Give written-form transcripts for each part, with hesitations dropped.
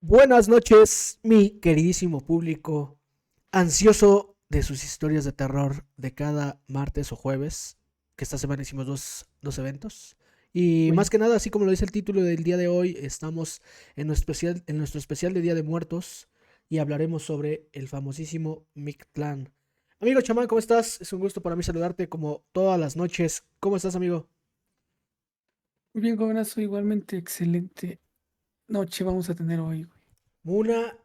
Buenas noches, mi queridísimo público, ansioso de sus historias de terror de cada martes o jueves, que esta semana hicimos dos eventos. Y más Oye, que nada, así como lo dice el título del día de hoy, estamos en nuestro especial de Día de Muertos y hablaremos sobre el famosísimo Mictlán. Amigo chamán, ¿cómo estás? Es un gusto para mí saludarte como todas las noches. ¿Cómo estás, amigo? muy bien, jovenazo, igualmente excelente noche vamos a tener hoy, güey. Una,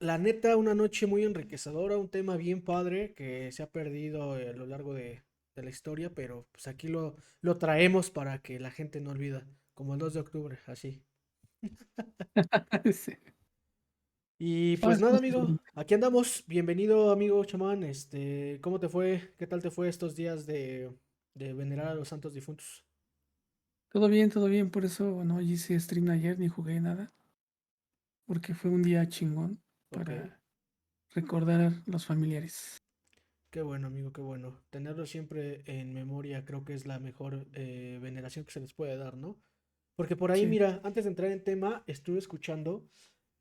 la neta, una noche muy enriquecedora, un tema bien padre que se ha perdido a lo largo de la historia, pero pues aquí lo traemos para que la gente no olvida, como el 2 de octubre, así. Sí. Y Ah, pues es nada, justo amigo, excelente. aquí andamos. Bienvenido, amigo chamán. ¿Cómo te fue? ¿Qué tal te fue estos días de venerar a los santos difuntos? Todo bien, por eso no hice stream ayer ni jugué nada, porque fue un día chingón Ok. para recordar a los familiares. Qué bueno, amigo, qué bueno. Tenerlo siempre en memoria creo que es la mejor veneración que se les puede dar, ¿no? Porque por ahí, Sí. mira, antes de entrar en tema, estuve escuchando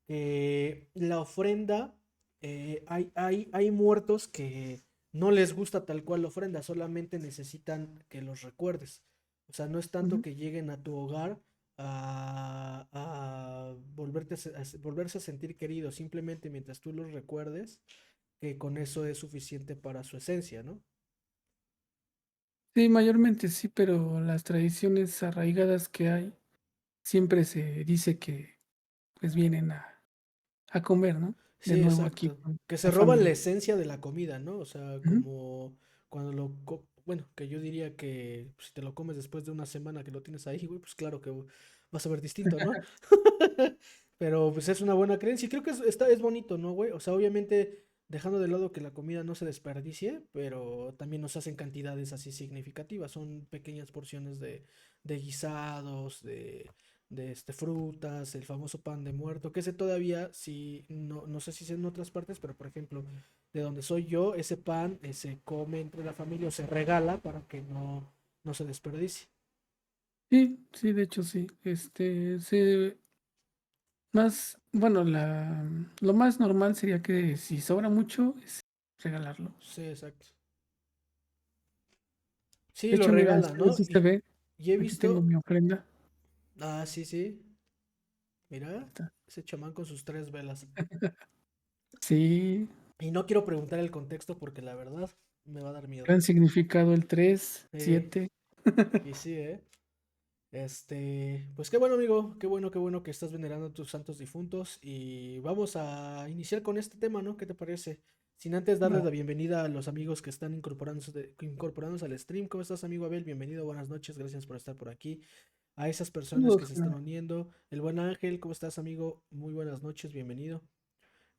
la ofrenda, hay muertos que no les gusta tal cual la ofrenda, solamente necesitan que los recuerdes. O sea, no es tanto Ujú. que lleguen a tu hogar a volverse a sentir queridos, simplemente mientras tú los recuerdes, que con eso es suficiente para su esencia, ¿no? Sí, mayormente sí, pero las tradiciones arraigadas que hay, siempre se dice que pues vienen a comer, ¿no? De Sí, nuevo aquí exacto. con Que se la roban la familia. esencia de la comida, ¿no? O sea, Ujú. como cuando bueno, que yo diría que si te lo comes después de una semana que lo tienes ahí, güey, pues claro que vas a ver distinto, ¿no? Pero pues es una buena creencia y creo que es bonito, ¿no, güey? O sea, obviamente dejando de lado que la comida no se desperdicie, pero también nos hacen cantidades así significativas. Son pequeñas porciones de guisados, de frutas, el famoso pan de muerto, que ese todavía, si, no sé si es en otras partes, pero por ejemplo, de donde soy yo, ese pan se come entre la familia o se regala para que no se desperdicie. Sí, sí, de hecho sí. Más, bueno, lo más normal sería que si sobra mucho, es regalarlo. Sí, exacto. Sí, De lo hecho, mira, regalan, si ¿no? así se ve, Y he aquí tengo mi visto, ofrenda. sí, sí, mira, Está. ese chamán con sus tres velas. Sí, Y no quiero preguntar el contexto porque la verdad me va a dar miedo. gran significado el 3 Eh, 7. y sí, ¿eh? Pues qué bueno, amigo, qué bueno que estás venerando a tus santos difuntos y vamos a iniciar con este tema, ¿no? ¿Qué te parece? Sin antes darles la bienvenida a los amigos que están incorporándose al stream. ¿Cómo estás, amigo Abel? Bienvenido, buenas noches, gracias por estar por aquí. A esas personas que Saludos, se están carnal. uniendo. El buen Ángel, ¿cómo estás, amigo? Muy buenas noches, bienvenido.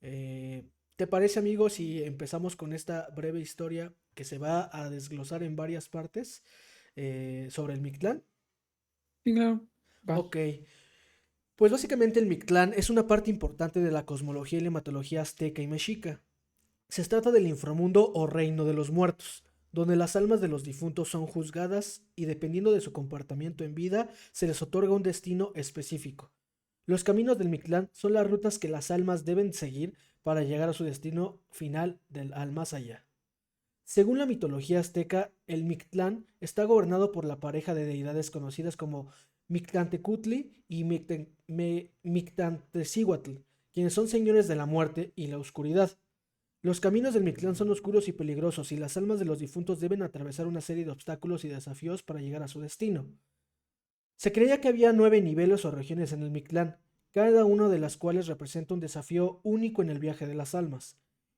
Eh, ¿Te parece, amigo, si empezamos con esta breve historia que se va a desglosar en varias partes sobre el Mictlán? Sí, claro, va. Ok, pues básicamente el Mictlán es una parte importante de la cosmología y la mitología azteca y mexica. Se trata del inframundo o reino de los muertos, donde las almas de los difuntos son juzgadas y dependiendo de su comportamiento en vida se les otorga un destino específico. Los caminos del Mictlán son las rutas que las almas deben seguir para llegar a su destino final al más allá. Según la mitología azteca, el Mictlán está gobernado por la pareja de deidades conocidas como Mictlantecutli y Mictlantecíhuatl, quienes son señores de la muerte y la oscuridad. Los caminos del Mictlán son oscuros y peligrosos y las almas de los difuntos deben atravesar una serie de obstáculos y desafíos para llegar a su destino. Se creía que había 9 niveles o regiones en el Mictlán, cada una de las cuales representa un desafío único en el viaje de las almas.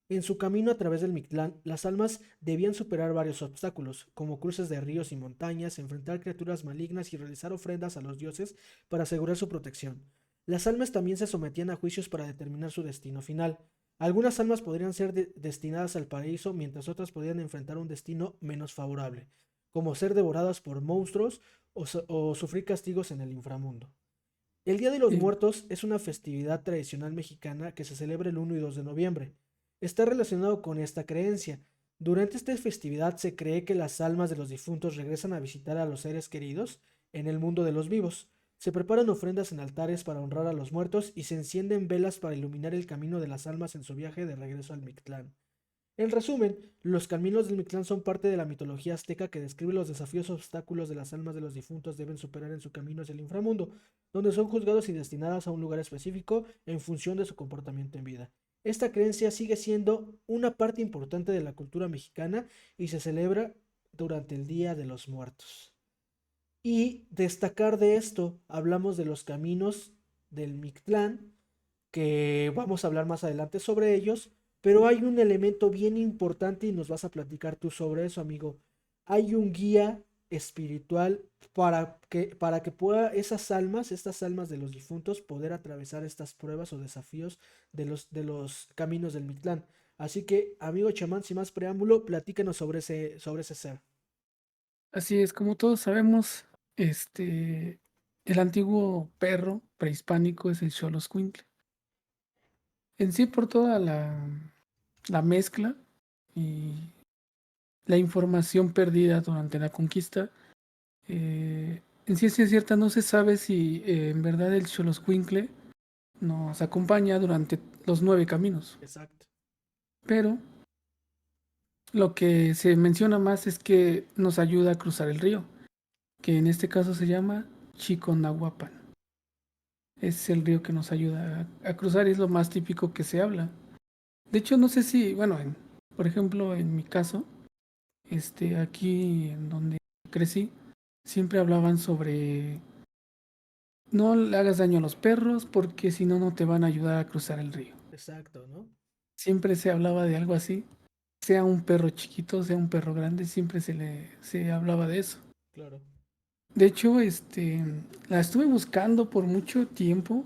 En su camino a través del Mictlán, las almas debían superar varios obstáculos, como cruces de ríos y montañas, enfrentar criaturas malignas y realizar ofrendas a los dioses para asegurar su protección. Las almas también se sometían a juicios para determinar su destino final. Algunas almas podrían ser destinadas al paraíso, mientras otras podrían enfrentar un destino menos favorable, como ser devoradas por monstruos o sufrir castigos en el inframundo. El Día de los Sí. Muertos es una festividad tradicional mexicana que se celebra el 1 y 2 de noviembre. Está relacionado con esta creencia. Durante esta festividad se cree que las almas de los difuntos regresan a visitar a los seres queridos en el mundo de los vivos. Se preparan ofrendas en altares para honrar a los muertos y se encienden velas para iluminar el camino de las almas en su viaje de regreso al Mictlán. En resumen, los caminos del Mictlán son parte de la mitología azteca que describe los desafíos o obstáculos de las almas de los difuntos deben superar en su camino hacia el inframundo, donde son juzgados y destinadas a un lugar específico en función de su comportamiento en vida. Esta creencia sigue siendo una parte importante de la cultura mexicana y se celebra durante el Día de los Muertos. Y destacar de esto, hablamos de los caminos del Mictlán, que vamos a hablar más adelante sobre ellos, pero hay un elemento bien importante y nos vas a platicar tú sobre eso, amigo. Hay un guía espiritual para que pueda esas almas, estas almas de los difuntos, poder atravesar estas pruebas o desafíos de los caminos del Mictlán. Así que, amigo chamán, sin más preámbulo, platícanos sobre ese ser. Así es, como todos sabemos, el antiguo perro prehispánico es el Xoloscuincle. En sí, por toda la mezcla y la información perdida durante la conquista, en ciencia cierta no se sabe si en verdad el Xoloscuincle nos acompaña durante los 9 caminos, Exacto. pero lo que se menciona más es que nos ayuda a cruzar el río, que en este caso se llama Chiconahuapan. Es el río que nos ayuda a cruzar y es lo más típico que se habla. De hecho, no sé si, bueno, por ejemplo, en mi caso, aquí en donde crecí, siempre hablaban sobre no le hagas daño a los perros porque si no, no te van a ayudar a cruzar el río. Exacto, ¿no? Siempre se hablaba de algo así, sea un perro chiquito, sea un perro grande, siempre se hablaba de eso. Claro. De hecho, la estuve buscando por mucho tiempo.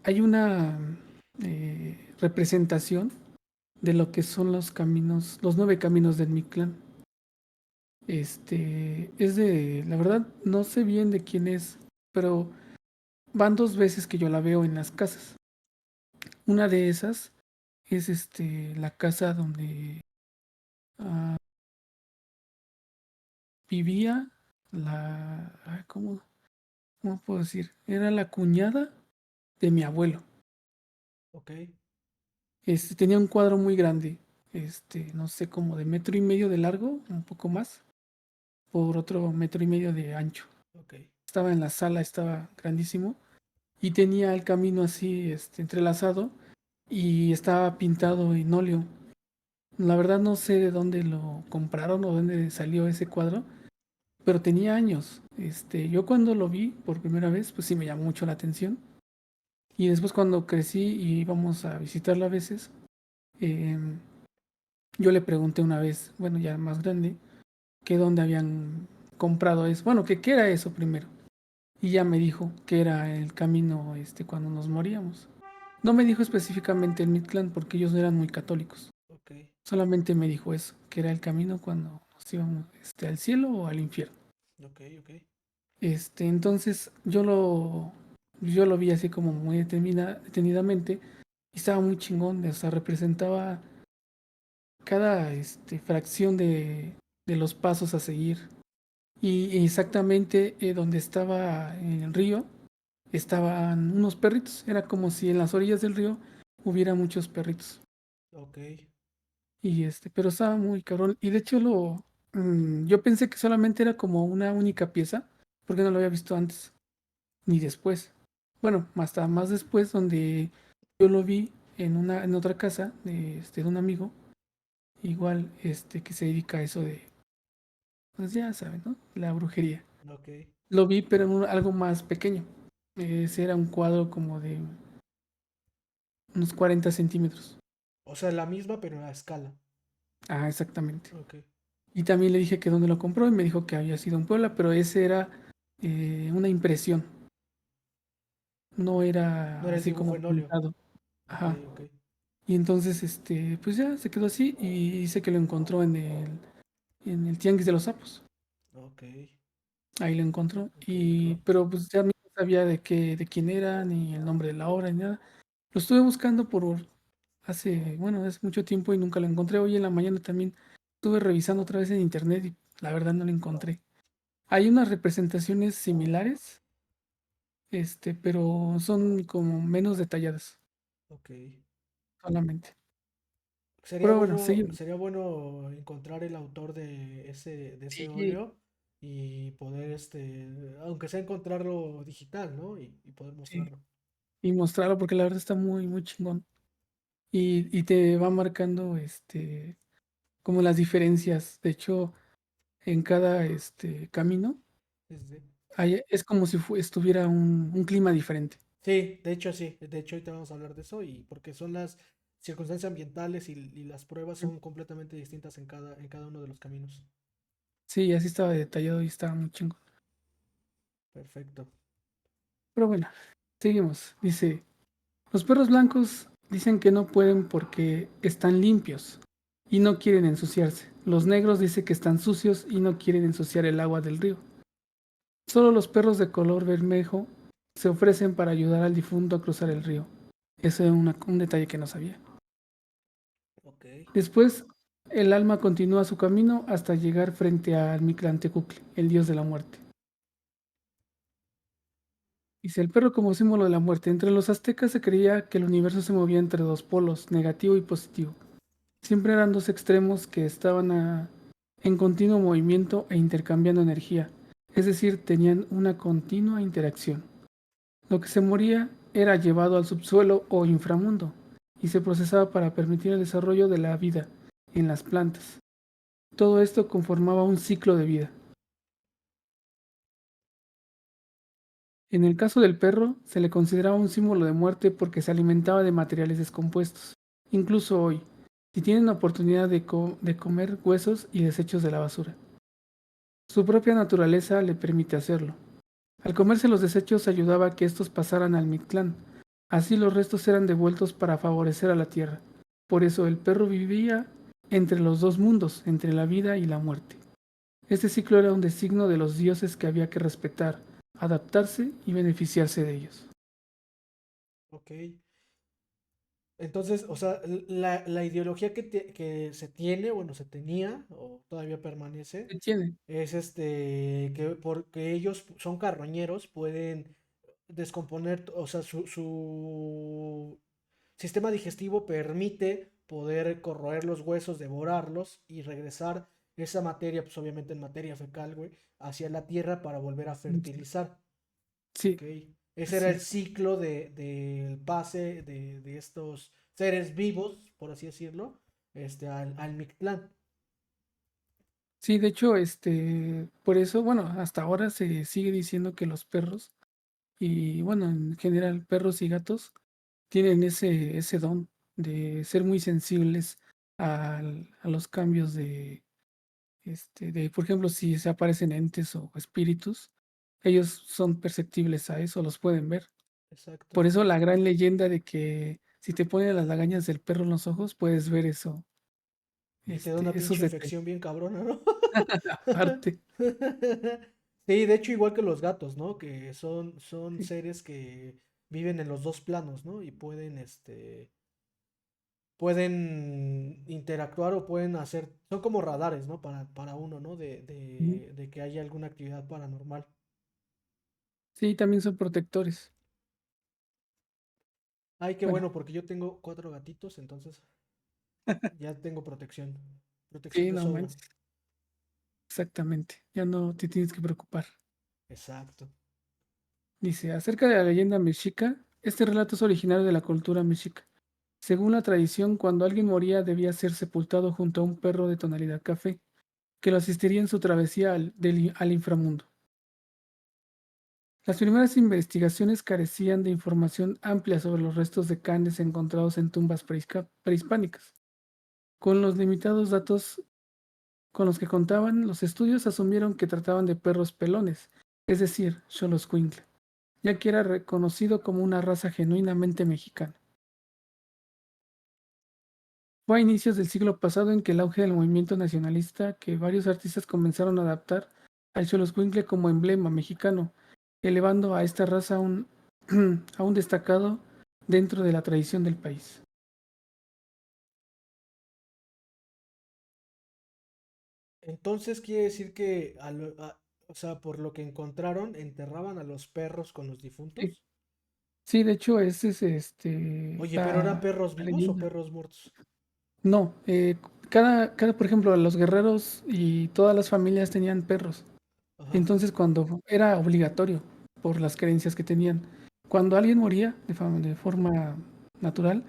Hay una representación de lo que son los caminos, los 9 caminos del Mictlán. La verdad, no sé bien de quién es, pero van 2 veces que yo la veo en las casas. Una de esas es la casa donde ah, vivía ¿cómo puedo decir? Era la cuñada de mi abuelo. Ok, Tenía un cuadro muy grande, no sé, como de 1,5 metros de largo, un poco más, por otro 1,5 metros de ancho. ok. Estaba en la sala, estaba grandísimo y tenía el camino así, entrelazado y estaba pintado en óleo. La verdad no sé de dónde lo compraron o dónde salió ese cuadro, pero tenía años. Yo cuando lo vi por primera vez, pues sí me llamó mucho la atención. Y después cuando crecí y íbamos a visitarla a veces, em, yo le pregunté una vez, bueno, ya más grande, que dónde habían comprado eso. Bueno, que qué era eso primero. Y ya me dijo que era el camino cuando nos moríamos. No me dijo específicamente el Mictlán porque ellos no eran muy católicos. Ok, Solamente me dijo eso, que era el camino cuando nos íbamos al cielo o al infierno. ok, ok. Entonces yo lo vi así como muy detenidamente y estaba muy chingón, o sea, representaba cada fracción de los pasos a seguir. Y exactamente donde estaba en el río estaban unos perritos. Era como si en las orillas del río hubiera muchos perritos. Ok, Pero estaba muy cabrón. Y de hecho yo pensé que solamente era como una única pieza, porque no lo había visto antes ni después. Bueno, hasta más después donde yo lo vi en otra casa de un amigo, igual que se dedica a eso de, pues ya saben, ¿no? La brujería. ok. Lo vi, pero en algo más pequeño. Ese era un cuadro como de unos 40 centímetros. O sea, la misma, pero a escala. Ah, exactamente. Ok. Y también le dije que dónde lo compró y me dijo que había sido en Puebla, pero ese era una impresión, no No era era el así dibujo como en óleo. pintado. Ok, Ajá. ok, Y entonces, pues ya se quedó así y dice que lo encontró en el Tianguis de los Sapos. ok, Ahí lo encontró. ok, ok. Pero pues ya no sabía de quién era, ni el nombre de la obra, ni nada. Lo estuve buscando hace mucho tiempo y nunca lo encontré. Hoy en la mañana también estuve revisando otra vez en internet y la verdad no lo encontré. Hay unas representaciones similares, pero son como menos detalladas Ok. solamente. Pero bueno, seguimos. Sería bueno encontrar el autor de ese Sí, óleo y poder, aunque sea encontrarlo digital, ¿no? Y poder sí. mostrarlo. Y mostrarlo porque la verdad está muy, muy chingón. Y te va marcando, como las diferencias. De hecho, en cada, camino, Sí, es como si estuviera un clima diferente. sí, de hecho sí. De hecho ahorita vamos a hablar de eso y porque son las circunstancias ambientales y las pruebas Ujú. son completamente distintas en cada uno de los caminos. Sí, así estaba detallado y estaba muy chingón. Perfecto. Pero bueno, seguimos. Dice, los perros blancos dicen que no pueden porque están limpios y no quieren ensuciarse. Los negros dicen que están sucios y no quieren ensuciar el agua del río. Solo los perros de color bermejo se ofrecen para ayudar al difunto a cruzar el río. Ese es un detalle que no sabía. Ok. Después, el alma continúa su camino hasta llegar frente al Mictlantecuhtli, el dios de la muerte. Dice, el perro como símbolo de la muerte. Entre los aztecas se creía que el universo se movía entre dos polos, negativo y positivo. Siempre eran dos extremos que estaban en continuo movimiento e intercambiando energía, es decir, tenían una continua interacción. Lo que se moría era llevado al subsuelo o inframundo y se procesaba para permitir el desarrollo de la vida en las plantas. Todo esto conformaba un ciclo de vida. En el caso del perro, se le consideraba un símbolo de muerte porque se alimentaba de materiales descompuestos. Incluso hoy, si tienen la oportunidad de comer huesos y desechos de la basura. Su propia naturaleza le permite hacerlo. Al comerse los desechos ayudaba a que estos pasaran al Mictlán. Así los restos eran devueltos para favorecer a la tierra. Por eso el perro vivía entre los dos mundos, entre la vida y la muerte. Este ciclo era un designo de los dioses que había que respetar, adaptarse y beneficiarse de ellos. Ok. Entonces, o sea, la ideología que se tiene, bueno, se tenía, o todavía permanece, ¿Qué tiene? es que porque ellos son carroñeros, pueden descomponer, o sea, su sistema digestivo permite poder corroer los huesos, devorarlos y regresar esa materia, pues obviamente en materia fecal, güey, hacia la tierra para volver a fertilizar. Sí, Ok. Ese era así el es. ciclo del pase de estos seres vivos, por así decirlo, al Mictlán. Sí, de hecho, por eso, bueno, hasta ahora se sigue diciendo que los perros, y bueno, en general, perros y gatos, tienen ese don de ser muy sensibles a los cambios por ejemplo, si se aparecen entes o espíritus, ellos son perceptibles a eso, los pueden ver. Exacto. Por eso la gran leyenda de que si te ponen las lagañas del perro en los ojos, puedes ver eso, Y te da una esos pinche detalles. infección bien cabrona, ¿no? Aparte, Sí, de hecho, igual que los gatos, ¿no? Que son sí, seres que viven en los dos planos, ¿no? Y pueden interactuar o pueden hacer, son como radares, ¿no? Para uno, ¿no? ujú, De que haya alguna actividad paranormal. sí, también son protectores. Ay, qué Bueno, bueno, porque yo tengo 4 gatitos, entonces ya tengo protección. Protección sí, de no sobra. manches, exactamente, ya no te tienes que preocupar. Exacto. Dice, acerca de la leyenda mexica, este relato es originario de la cultura mexica. Según la tradición, cuando alguien moría debía ser sepultado junto a un perro de tonalidad café, que lo asistiría en su travesía al inframundo. Las primeras investigaciones carecían de información amplia sobre los restos de canes encontrados en tumbas prehispánicas. Con los limitados datos con los que contaban, los estudios asumieron que trataban de perros pelones, es decir, Xoloscuincle, ya que era reconocido como una raza genuinamente mexicana. Fue a inicios del siglo pasado en que el auge del movimiento nacionalista que varios artistas comenzaron a adaptar al Xoloscuincle como emblema mexicano, elevando a esta raza a un destacado dentro de la tradición del país. Entonces quiere decir que O sea, por lo que encontraron, enterraban a los perros con los Sí, difuntos. sí, de hecho, ese es Oye, ¿pero eran la, perros la vivos o leyenda. perros muertos? No, por ejemplo, los guerreros y todas las familias tenían perros. Ajá. Entonces, cuando era obligatorio por las creencias que tenían, cuando alguien moría de forma natural,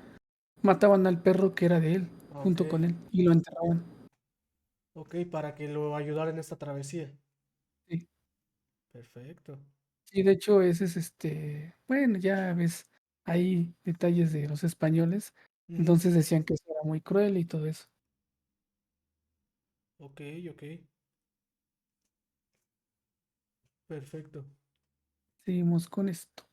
mataban al perro que era de él, Ok, junto con él, y lo enterraban. ok, para que lo ayudara en esta travesía. Sí, Perfecto. sí, de hecho, ese es bueno, ya ves, hay detalles de los españoles, Ujú. entonces decían que eso era muy cruel y todo eso. Ok, ok, perfecto. Seguimos con esto.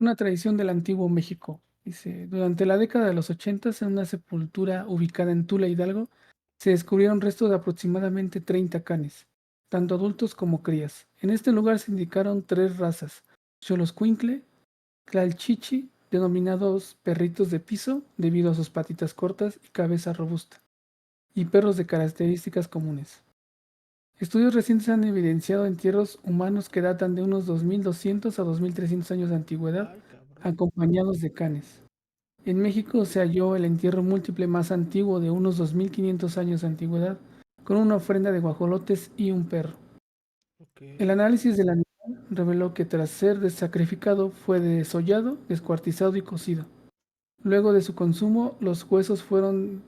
Una tradición del antiguo México. Dice, durante la década de los 80, en una sepultura ubicada en Tula, Hidalgo, se descubrieron restos de aproximadamente 30 canes, tanto adultos como crías. En este lugar se indicaron tres razas: Xoloscuincle, Tlalchichi, denominados perritos de piso debido a sus patitas cortas y cabeza robusta, y perros de características comunes. Estudios recientes han evidenciado entierros humanos que datan de unos 2200 a 2300 años de antigüedad, Ay, cabrón. acompañados de canes. En México se halló el entierro múltiple más antiguo de unos 2500 años de antigüedad, con una ofrenda de guajolotes y un perro. Ok, El análisis del animal reveló que tras ser sacrificado fue desollado, descuartizado y cocido. Luego de su consumo, los huesos fueron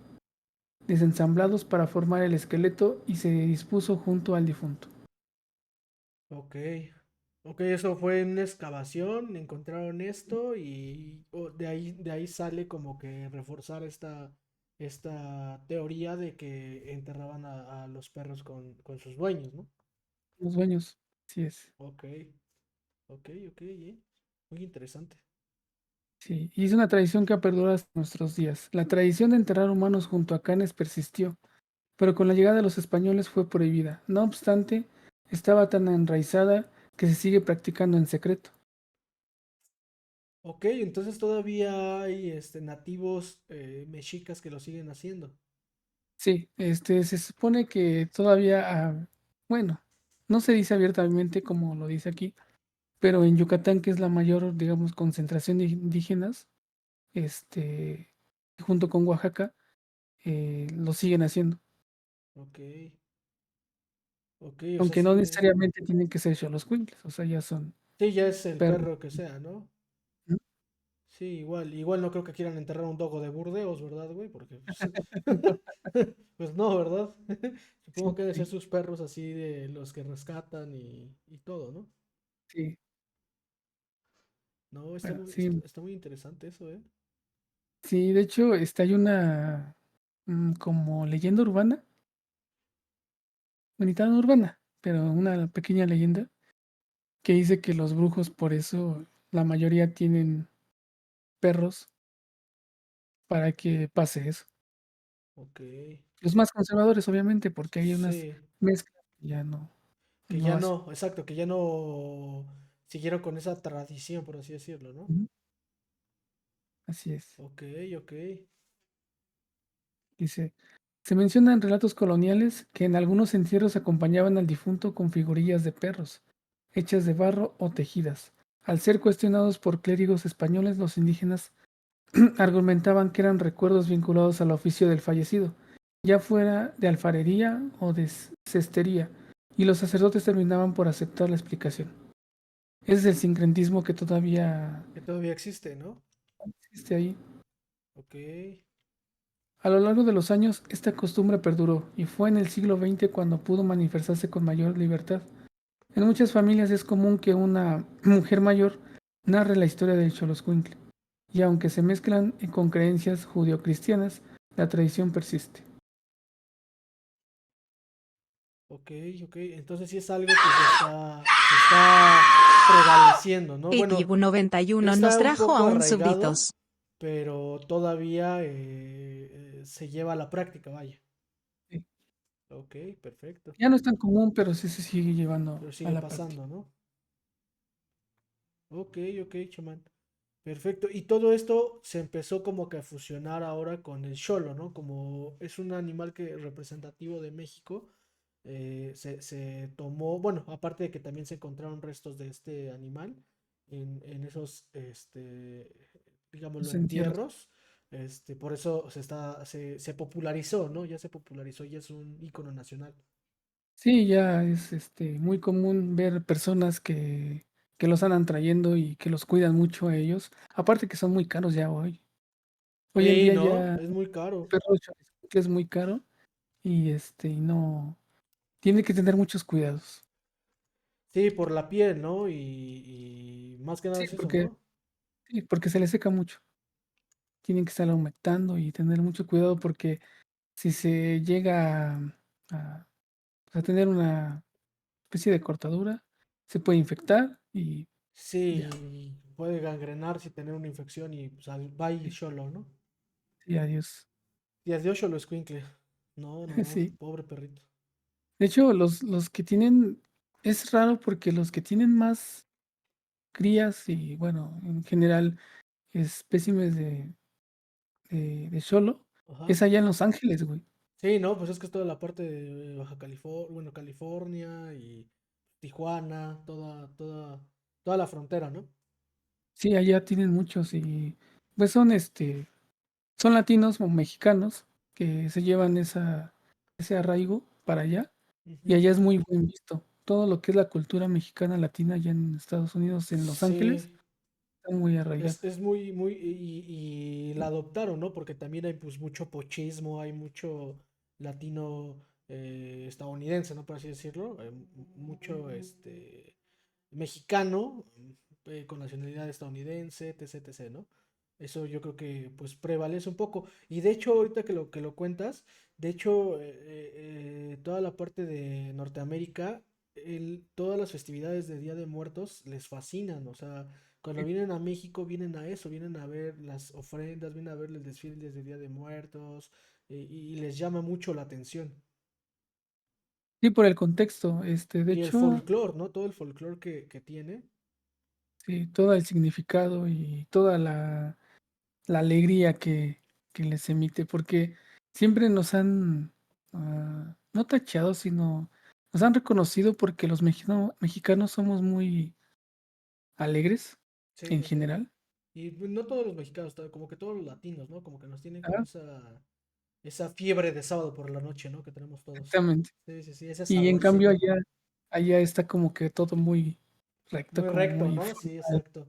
desensamblados para formar el esqueleto y se dispuso junto al difunto. ok. Ok, eso fue en una excavación, encontraron esto y de ahí sale como que reforzar esta teoría de que enterraban a los perros con sus dueños, ¿no? Los dueños, así es. Ok, ok, ok, muy interesante. Sí, y es una tradición que ha perdurado hasta nuestros días. La tradición de enterrar humanos junto a canes persistió, pero con la llegada de los españoles fue prohibida. No obstante, estaba tan enraizada que se sigue practicando en secreto. Ok, entonces todavía hay nativos mexicas que lo siguen haciendo. Sí, se supone que todavía, bueno, no se dice abiertamente como lo dice aquí, pero en Yucatán, que es la mayor, digamos, concentración de indígenas, este, junto con Oaxaca, lo siguen haciendo. Ok, ok, o sea, Aunque no sigue. necesariamente tienen que ser xoloscuincles, o sea, ya son Sí, ya es el perros. perro que sea, ¿no? ¿No? Sí, igual no creo que quieran enterrar un dogo de Burdeos, ¿verdad, güey? Porque, pues, pues no, ¿verdad? Supongo Sí, que deben ser sí, sus perros así de los que rescatan y todo, ¿no? sí, No, bueno, sí, está muy interesante eso, ¿eh? sí, de hecho, hay una como leyenda urbana, bonita no urbana, pero una pequeña leyenda que dice que los brujos por eso la mayoría tienen perros para que pase eso. Ok, Los más conservadores, obviamente, porque hay unas sí, mezclas que que no ya hacen. no, exacto, que ya no siguieron con esa tradición, por así decirlo, ¿no? Ujú. Así es. Ok, ok, Dice, se menciona en relatos coloniales que en algunos entierros acompañaban al difunto con figurillas de perros, hechas de barro o tejidas. Al ser cuestionados por clérigos españoles, los indígenas argumentaban que eran recuerdos vinculados al oficio del fallecido, ya fuera de alfarería o de cestería, y los sacerdotes terminaban por aceptar la explicación. Ese es el sincretismo que todavía que todavía existe, ¿no? existe ahí. Ok, A lo largo de los años, esta costumbre perduró y fue en el siglo XX cuando pudo manifestarse con mayor libertad. En muchas familias es común que una mujer mayor narre la historia del Xoloscuincle, y aunque se mezclan con creencias judio-cristianas, la tradición persiste. ok, ok, entonces sí es algo que se está prevaleciendo, ¿no? Y Bueno, Dibu 91 nos está un trajo a poco un arraigado, Subritos. pero todavía se lleva a la práctica, vaya. Sí. Ok, perfecto. Ya no es tan común, pero sí se sigue llevando Pero a sigue la práctica. pasando, ¿no? Ok, ok, chamán. Perfecto. Y todo esto se empezó como que a fusionar ahora con el cholo, ¿no? Como es un animal que representativo de México, se tomó, bueno, aparte de que también se encontraron restos de este animal en esos, digámoslo, Los entierros. entierros, por eso se popularizó, ¿no? Ya se popularizó, ya es un ícono nacional. Sí, ya es muy común ver personas que los andan trayendo y que los cuidan mucho a ellos. Aparte que son muy caros ya hoy. Hoy en Sí, día ¿no? ya Es muy el caro. perro de Xoloitzcuintle es muy caro y y no tiene que tener muchos cuidados. Sí, por la piel, ¿no? Y más que nada Sí, es eso, ¿no? porque se le seca mucho. Tienen que estar humectando y tener mucho cuidado porque si se llega a, a tener una especie de cortadura, se puede infectar y ya. Sí, puede gangrenarse y tener una infección y pues va y Sí, Xolo, ¿no? sí, adiós. Y adiós Xolo escuincle. No, no, no, Sí. pobre perrito. De hecho, los que tienen, es raro porque los que tienen más crías y bueno, en general espécimes de Xolo, Ajá. es allá en Los Ángeles, güey. Sí, no, pues es que es toda la parte de Baja California, bueno, California y Tijuana, toda la frontera, ¿no? Sí, allá tienen muchos y pues son son latinos o mexicanos que se llevan ese arraigo para allá y Ujú. allá es muy bien visto. Todo lo que es la cultura mexicana latina allá en Estados Unidos, en Los Ángeles, Sí, está muy arraigada. es muy, muy, y la adoptaron, ¿no? Porque también hay pues mucho pochismo, hay mucho latino estadounidense, ¿no? Por así decirlo, mucho mexicano con nacionalidad estadounidense, etc, etc, ¿no? Eso yo creo que pues prevalece un poco. Y de hecho, ahorita que lo cuentas, de hecho, toda la parte de Norteamérica, todas las festividades de Día de Muertos les fascinan. O sea, cuando vienen a México, vienen a eso, vienen a ver las ofrendas, vienen a ver el desfile de Día de Muertos, y les llama mucho la atención. Sí, por el contexto, de Y el hecho, folclore, ¿no? Todo el folclore que tiene. sí, todo el significado y toda la alegría que les emite, porque siempre nos han, no tachado, sino nos han reconocido porque los mexicanos somos muy alegres Sí, en sí, sí. general. Y pues, no todos los mexicanos, como que todos los latinos, ¿no? Como que nos tienen como Ah, esa fiebre de sábado por la noche, ¿no? Que tenemos todos. exactamente. Sí, sí, sí, ese Y en cambio saborcito. allá está como que todo muy recto, Muy como recto, muy ¿no? Sí, formal. exacto.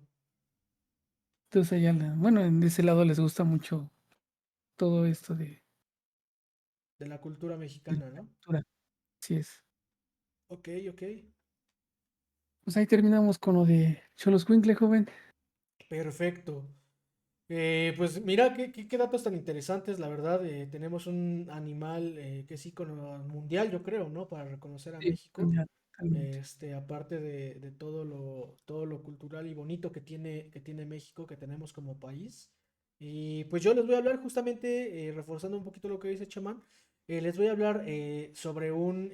Entonces allá, bueno, en ese lado les gusta mucho todo esto De la cultura de mexicana, la ¿no? cultura. Así es. Ok, ok. Pues ahí terminamos con lo de Xoloscuincle, joven. Perfecto. Pues mira, qué datos tan interesantes, la verdad. Tenemos un animal que es ícono mundial, yo creo, ¿no? Para reconocer a Sí, México. ya, totalmente. Aparte de todo lo cultural y bonito que tiene México, que tenemos como país. Y pues yo les voy a hablar justamente, reforzando un poquito lo que dice Chamán, les voy a hablar sobre un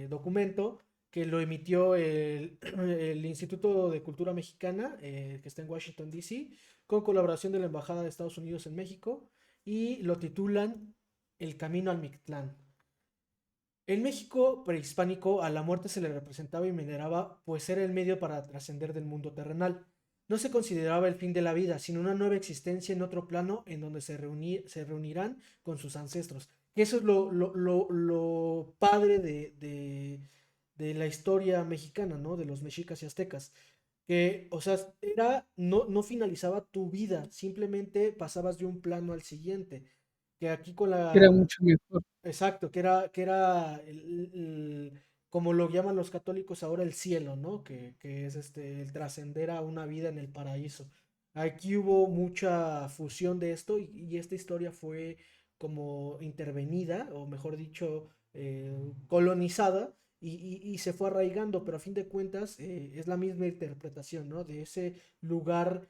documento que lo emitió el Instituto de Cultura Mexicana, que está en Washington, D.C., con colaboración de la Embajada de Estados Unidos en México, y lo titulan El Camino al Mictlán. En México prehispánico a la muerte se le representaba y veneraba, pues era el medio para trascender del mundo terrenal. No se consideraba el fin de la vida, sino una nueva existencia en otro plano en donde se reunirán con sus ancestros. Que eso es lo padre de la historia mexicana, ¿no? De los mexicas y aztecas. Que, o sea, no finalizaba tu vida, simplemente pasabas de un plano al siguiente. Que aquí con Era la, mucho mejor. Exacto, que era como lo llaman los católicos ahora, el cielo, ¿no? Que es el trascender a una vida en el paraíso. Aquí hubo mucha fusión de esto, y esta historia fue como intervenida, o mejor dicho, colonizada, y se fue arraigando, pero a fin de cuentas es la misma interpretación, ¿no? De ese lugar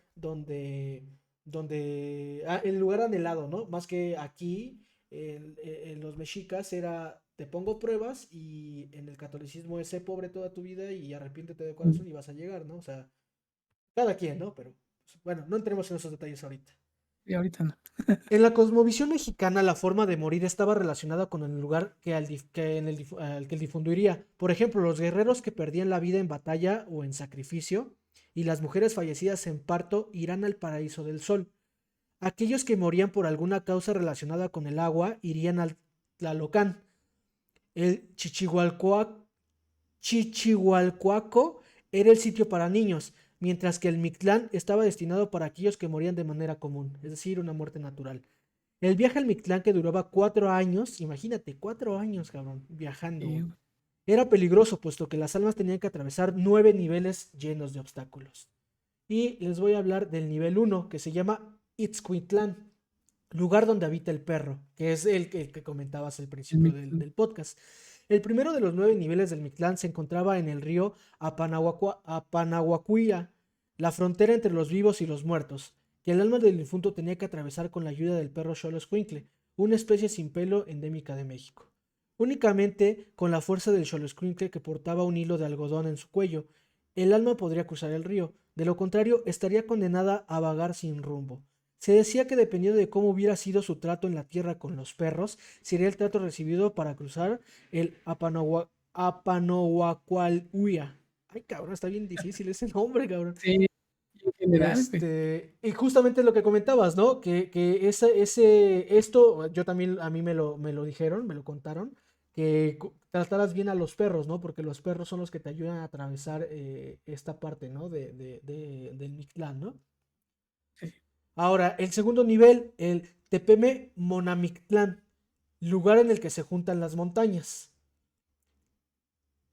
el lugar anhelado, ¿no? Más que aquí en los mexicas era, te pongo pruebas, y en el catolicismo es sé pobre toda tu vida y arrepiéntete de Mm. corazón y vas a llegar, ¿no? O sea, cada quien, ¿no? Pero bueno, no entremos en esos detalles ahorita. Y ahorita no. En la cosmovisión mexicana, la forma de morir estaba relacionada con el lugar al que el difunto iría. Por ejemplo, los guerreros que perdían la vida en batalla o en sacrificio, y las mujeres fallecidas en parto irán al paraíso del sol. Aquellos que morían por alguna causa relacionada con el agua irían al Tlalocán. El Chichihualcoaco era el sitio para niños, mientras que el Mictlán estaba destinado para aquellos que morían de manera común, es decir, una muerte natural. El viaje al Mictlán, que duraba 4 años, imagínate, 4 años, cabrón, viajando, Y era peligroso, puesto que las almas tenían que atravesar 9 niveles llenos de obstáculos. Y les voy a hablar del nivel 1, que se llama Itzcuintlán, lugar donde habita el perro, que es el que comentabas al el principio del, Mictlán. del podcast. El primero de los 9 niveles del Mictlán se encontraba en el río Apanahuacuya, la frontera entre los vivos y los muertos, que el alma del difunto tenía que atravesar con la ayuda del perro Xoloscuincle, una especie sin pelo endémica de México. Únicamente con la fuerza del Xoloscuincle, que portaba un hilo de algodón en su cuello, el alma podría cruzar el río, de lo contrario estaría condenada a vagar sin rumbo. Se decía que dependiendo de cómo hubiera sido su trato en la tierra con los perros, sería el trato recibido para cruzar el Apanahuacualhuia. Ay, cabrón, está bien difícil ese nombre, cabrón. Sí, en general, güey. Y justamente lo que comentabas, ¿no? Que esto, yo también, a mí me lo dijeron, me lo contaron, que trataras bien a los perros, ¿no? Porque los perros son los que te ayudan a atravesar esta parte, ¿no? Del Mictlán, ¿no? Sí. Ahora, el segundo nivel, el Tepeme Monamictlán, lugar en el que se juntan las montañas.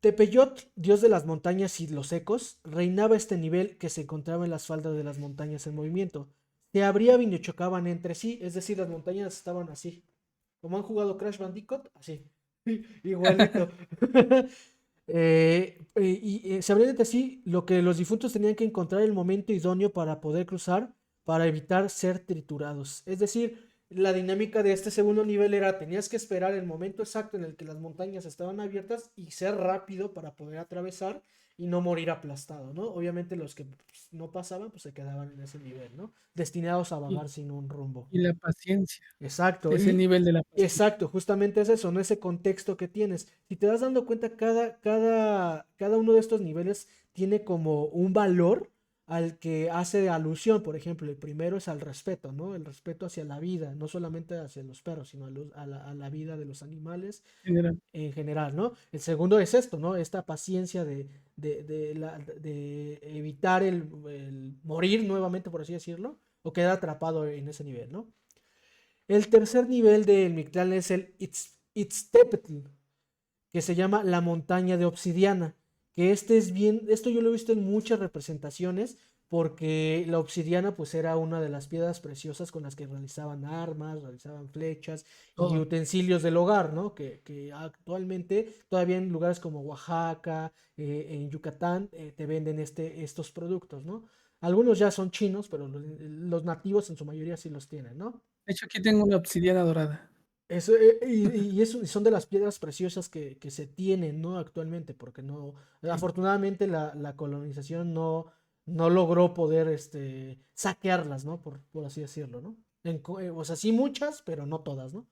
Tepeyot, dios de las montañas y los ecos, reinaba este nivel que se encontraba en las faldas de las montañas en movimiento. Se abrían y chocaban entre sí, es decir, las montañas estaban así. Como han jugado Crash Bandicoot, así. Igualito. Se abrían entre sí lo que los difuntos tenían que encontrar el momento idóneo para poder cruzar, para evitar ser triturados. Es decir, la dinámica de este segundo nivel era, tenías que esperar el momento exacto en el que las montañas estaban abiertas y ser rápido para poder atravesar y no morir aplastado, ¿no? Obviamente los que pues, no pasaban, pues se quedaban en ese nivel, ¿no? Destinados a Y, vagar sin un rumbo. y la paciencia, Exacto, ese y nivel de la paciencia. exacto, justamente es eso, ¿no? Ese contexto que tienes. Si te das dando cuenta, cada uno de estos niveles tiene como un valor al que hace alusión. Por ejemplo, el primero es al respeto, ¿no? El respeto hacia la vida, no solamente hacia los perros, sino a la vida de los animales General. en general, ¿no? El segundo es esto, ¿no? Esta paciencia de evitar el morir nuevamente, por así decirlo, o quedar atrapado en ese nivel, ¿no? El tercer nivel del Mictlán es el Itztepetl, que se llama la montaña de obsidiana. Que esto yo lo he visto en muchas representaciones, porque la obsidiana pues era una de las piedras preciosas con las que realizaban armas, realizaban flechas y Todo. utensilios del hogar, ¿no? Que actualmente todavía en lugares como Oaxaca, en Yucatán, te venden estos productos, ¿no? Algunos ya son chinos, pero los nativos en su mayoría sí los tienen, ¿no? De hecho, aquí tengo una obsidiana dorada. Y son de las piedras preciosas que se tienen, ¿no? Actualmente, porque no, Sí, afortunadamente la colonización no logró poder saquearlas, ¿no? Por así decirlo, ¿no? O sea, sí muchas, pero no todas, ¿no?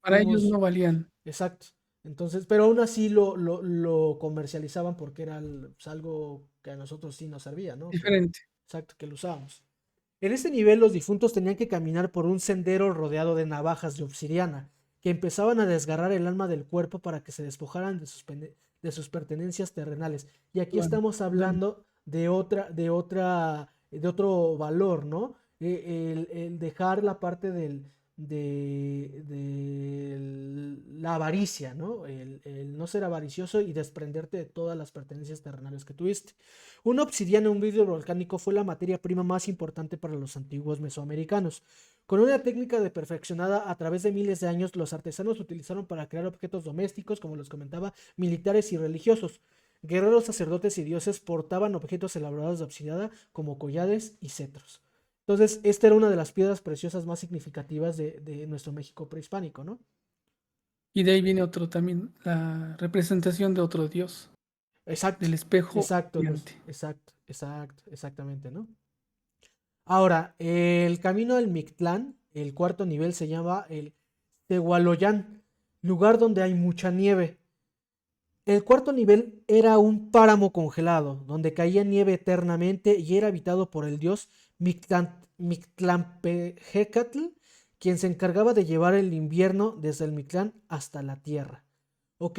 para ellos Fuimos, no valían. exacto. Entonces, pero aún así lo comercializaban porque era pues, algo que a nosotros sí nos servía, ¿no? Diferente. Exacto, que lo usábamos. En este nivel los difuntos tenían que caminar por un sendero rodeado de navajas de obsidiana, que empezaban a desgarrar el alma del cuerpo para que se despojaran de sus pertenencias terrenales. Y aquí Bueno, estamos bueno, hablando de otro valor, ¿no? El dejar la parte de la avaricia, ¿no? El no ser avaricioso y desprenderte de todas las pertenencias terrenales que tuviste. Una obsidiana, un vidrio volcánico, fue la materia prima más importante para los antiguos mesoamericanos. Con una técnica de perfeccionada a través de miles de años, los artesanos utilizaron para crear objetos domésticos, como les comentaba, militares y religiosos. Guerreros, sacerdotes y dioses portaban objetos elaborados de obsidiana como collares y cetros. Entonces, esta era una de las piedras preciosas más significativas de nuestro México prehispánico, ¿no? y de ahí viene otro también, la representación de otro dios, Exacto, del espejo exacto, gigante. exactamente, ¿no? Ahora, el camino del Mictlán, el cuarto nivel, se llama el Tehualoyán, lugar donde hay mucha nieve. El cuarto nivel era un páramo congelado, donde caía nieve eternamente y era habitado por el dios Mictlanpehecatl, quien se encargaba de llevar el invierno desde el Mictlán hasta la tierra. Ok,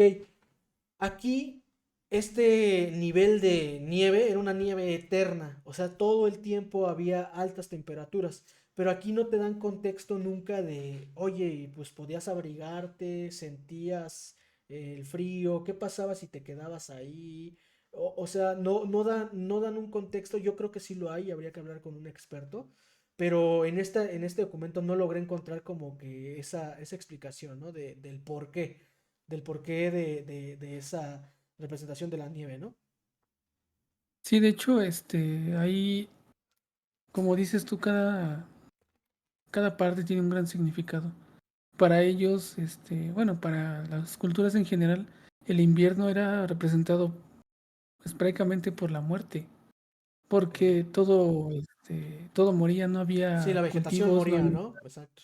aquí este nivel de nieve era una nieve eterna, o sea, todo el tiempo había altas temperaturas, pero aquí no te dan contexto nunca de, oye, pues podías abrigarte, sentías el frío, ¿qué pasaba si te quedabas ahí? O sea, no dan un contexto, yo creo que sí lo hay, habría que hablar con un experto, pero en este documento no logré encontrar como que esa explicación, ¿no? Del porqué de esa representación de la nieve, ¿no? Sí, de hecho, ahí, como dices tú, cada parte tiene un gran significado. Para ellos, bueno, para las culturas en general, el invierno era representado pues, prácticamente por la muerte, porque todo moría, no Sí, la había vegetación cultivos, no moría, había... ¿no? Exacto.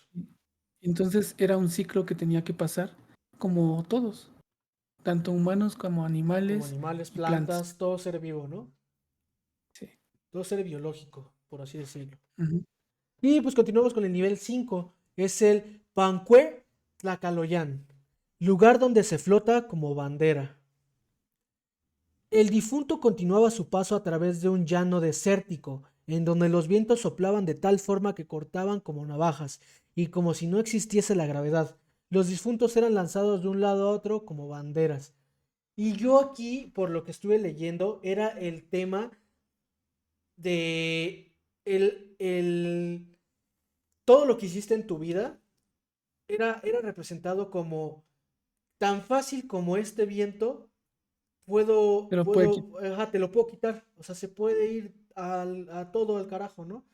Entonces era un ciclo que tenía que pasar, como todos, tanto humanos como Como animales animales, y plantas. plantas, todo ser vivo, ¿no? Sí. Todo ser biológico, por así decirlo. Ujú. Y pues continuamos con el nivel 5. Es el Pancué Tlacaloyán, lugar donde se flota como bandera. El difunto continuaba su paso a través de un llano desértico, en donde los vientos soplaban de tal forma que cortaban como navajas, y como si no existiese la gravedad. Los difuntos eran lanzados de un lado a otro como banderas. Y yo aquí, por lo que estuve leyendo, era el tema de todo lo que hiciste en tu vida era representado como tan fácil como este viento Pero puede que ajá, te lo puedo quitar. O sea, se puede ir a todo el carajo, ¿no?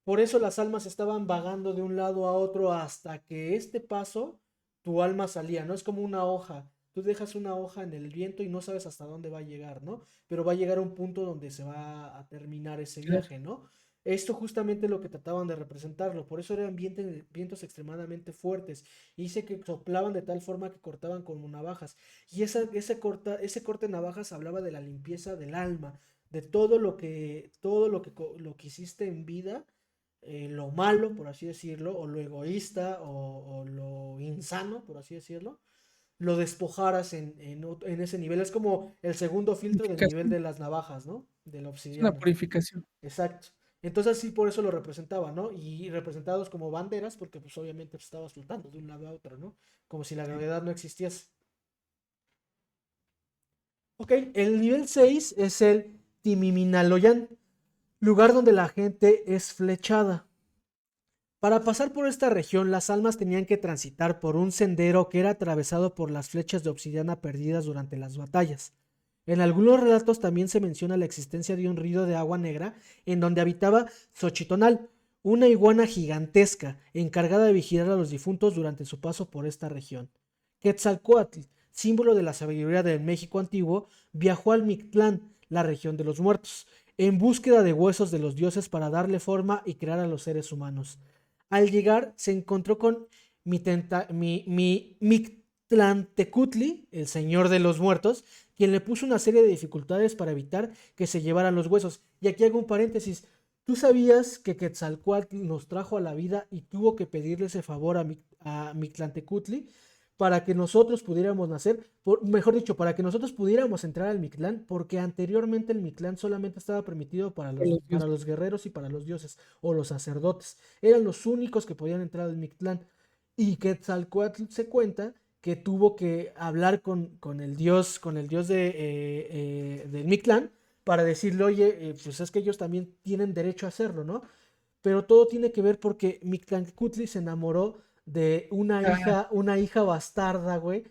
Por eso las almas estaban vagando de un lado a otro hasta que este paso, tu alma salía, ¿no? Es como una hoja. Tú dejas una hoja en el viento y no sabes hasta dónde va a llegar, ¿no? Pero va a llegar a un punto donde se va a terminar ese quedar. viaje, ¿no? Esto justamente lo que trataban de representarlo, por eso eran vientos extremadamente fuertes, y dice que soplaban de tal forma que cortaban como navajas, y ese corte de navajas hablaba de la limpieza del alma, de lo que hiciste en vida, lo malo, por así decirlo, o lo egoísta, o lo insano, por así decirlo, lo despojaras en ese nivel. Es como el segundo filtro del nivel Purificación. de las navajas, ¿no? De la Es una obsidiana. purificación. Exacto. Entonces sí, por eso lo representaba, ¿no? Y representados como banderas, porque pues obviamente pues, estabas flotando de un lado a otro, ¿no? Como si la Sí. gravedad no existiese. Ok, el nivel 6 es el Timiminaloyan, lugar donde la gente es flechada. Para pasar por esta región, las almas tenían que transitar por un sendero que era atravesado por las flechas de obsidiana perdidas durante las batallas. En algunos relatos también se menciona la existencia de un río de agua negra en donde habitaba Xochitonal, una iguana gigantesca encargada de vigilar a los difuntos durante su paso por esta región. Quetzalcoatl, símbolo de la sabiduría del México antiguo, viajó al Mictlán, la región de los muertos, en búsqueda de huesos de los dioses para darle forma y crear a los seres humanos. Al llegar se encontró con Mictlantecutli, el señor de los muertos, quien le puso una serie de dificultades para evitar que se llevaran los huesos. Y aquí hago un paréntesis. ¿Tú sabías que Quetzalcoatl nos trajo a la vida y tuvo que pedirle ese favor a Mictlantecutli para que nosotros pudiéramos nacer? Mejor dicho, para que nosotros pudiéramos entrar al Mictlán, porque anteriormente el Mictlán solamente estaba permitido Por los para dioses. los guerreros y para los dioses o los sacerdotes. Eran los únicos que podían entrar al Mictlán. Y Quetzalcoatl se cuenta que tuvo que hablar con el dios del Mictlán para decirle, oye, pues es que ellos también tienen derecho a hacerlo, ¿no? Pero todo tiene que ver porque Mictlantecutli se enamoró de Ah, una hija bastarda, güey,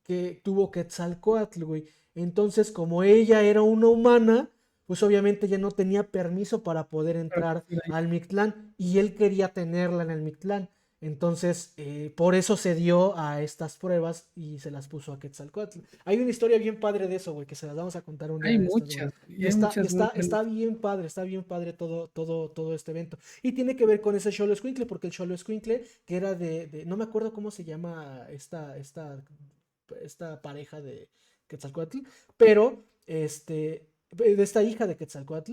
que tuvo Quetzalcoatl, güey. Entonces, como ella era una humana, pues obviamente ya no tenía permiso para poder para que entrar fuera ahí. al Mictlán y él quería tenerla en el Mictlán. Entonces, por eso se dio a estas pruebas y se las puso a Quetzalcóatl. Hay una historia bien padre de eso, güey, que se las vamos a contar un día Hay de estos, güey. muchas, y Y hay muchas muy buenas. está bien padre todo este evento. Y tiene que ver con ese Xoloescuincle, porque el Xoloescuincle, que era no me acuerdo cómo se llama esta pareja de Quetzalcóatl, pero, de esta hija de Quetzalcóatl,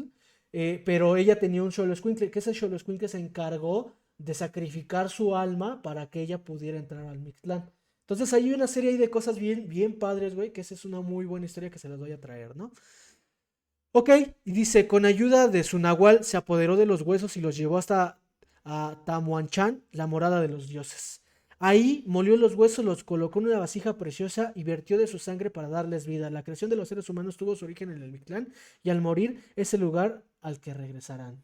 pero ella tenía un Xoloescuincle, que ese Xoloescuincle se encargó de sacrificar su alma para que ella pudiera entrar al Mictlán. Entonces hay una serie ahí de cosas bien padres, güey, que esa es una muy buena historia que se las voy a traer, ¿no? Ok, y dice, con ayuda de su nahual se apoderó de los huesos y los llevó hasta a Tamuanchan, la morada de los dioses. Ahí molió los huesos, los colocó en una vasija preciosa y vertió de su sangre para darles vida. La creación de los seres humanos tuvo su origen en el Mictlán y al morir es el lugar al que regresarán.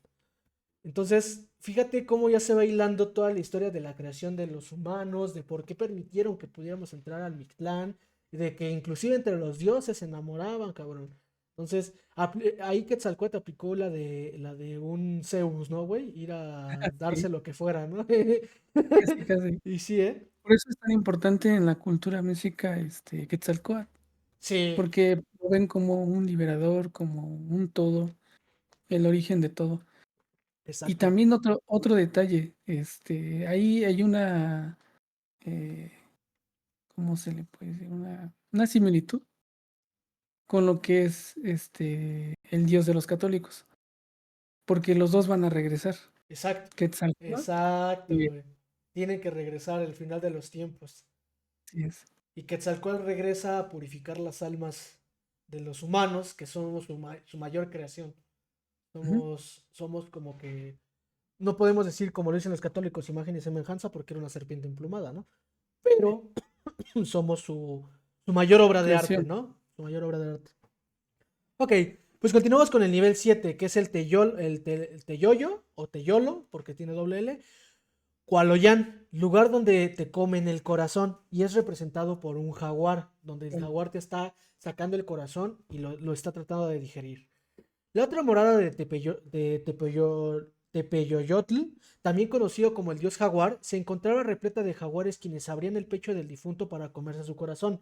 Entonces, fíjate cómo ya se va hilando toda la historia de la creación de los humanos, de por qué permitieron que pudiéramos entrar al Mictlán, de que inclusive entre los dioses se enamoraban, cabrón. Entonces, ahí Quetzalcóatl aplicó la de un Zeus, ¿no, güey? Ir a darse Sí, lo que fuera, ¿no? casi, casi. Y sí, ¿eh? Por eso es tan importante en la cultura mexica Quetzalcóatl, Sí, porque lo ven como un liberador, como un todo, el origen de todo. Y exacto, también otro detalle, ahí hay una, eh, ¿cómo se le puede decir? Una similitud con lo que es el Dios de los católicos, porque los dos van a regresar. exacto, Quetzalcóatl exacto, y güey. Tienen que regresar al final de los tiempos. así es. Y Quetzalcóatl regresa a purificar las almas de los humanos, que somos su mayor creación. Ujú. Somos como que, no podemos decir, como lo dicen los católicos, imagen y semejanza, porque era una serpiente emplumada, ¿no? Pero somos su mayor obra de arte, Creación. ¿no? Su mayor obra de arte. Ok, pues continuamos con el nivel 7, que es el Teyoyo, o Teyolo, porque tiene doble L. Cualoyán, lugar donde te comen el corazón y es representado por un jaguar, donde el jaguar te está sacando el corazón y lo está tratando de digerir. La otra morada de Tepeyoyotl, también conocido como el dios jaguar, se encontraba repleta de jaguares quienes abrían el pecho del difunto para comerse su corazón.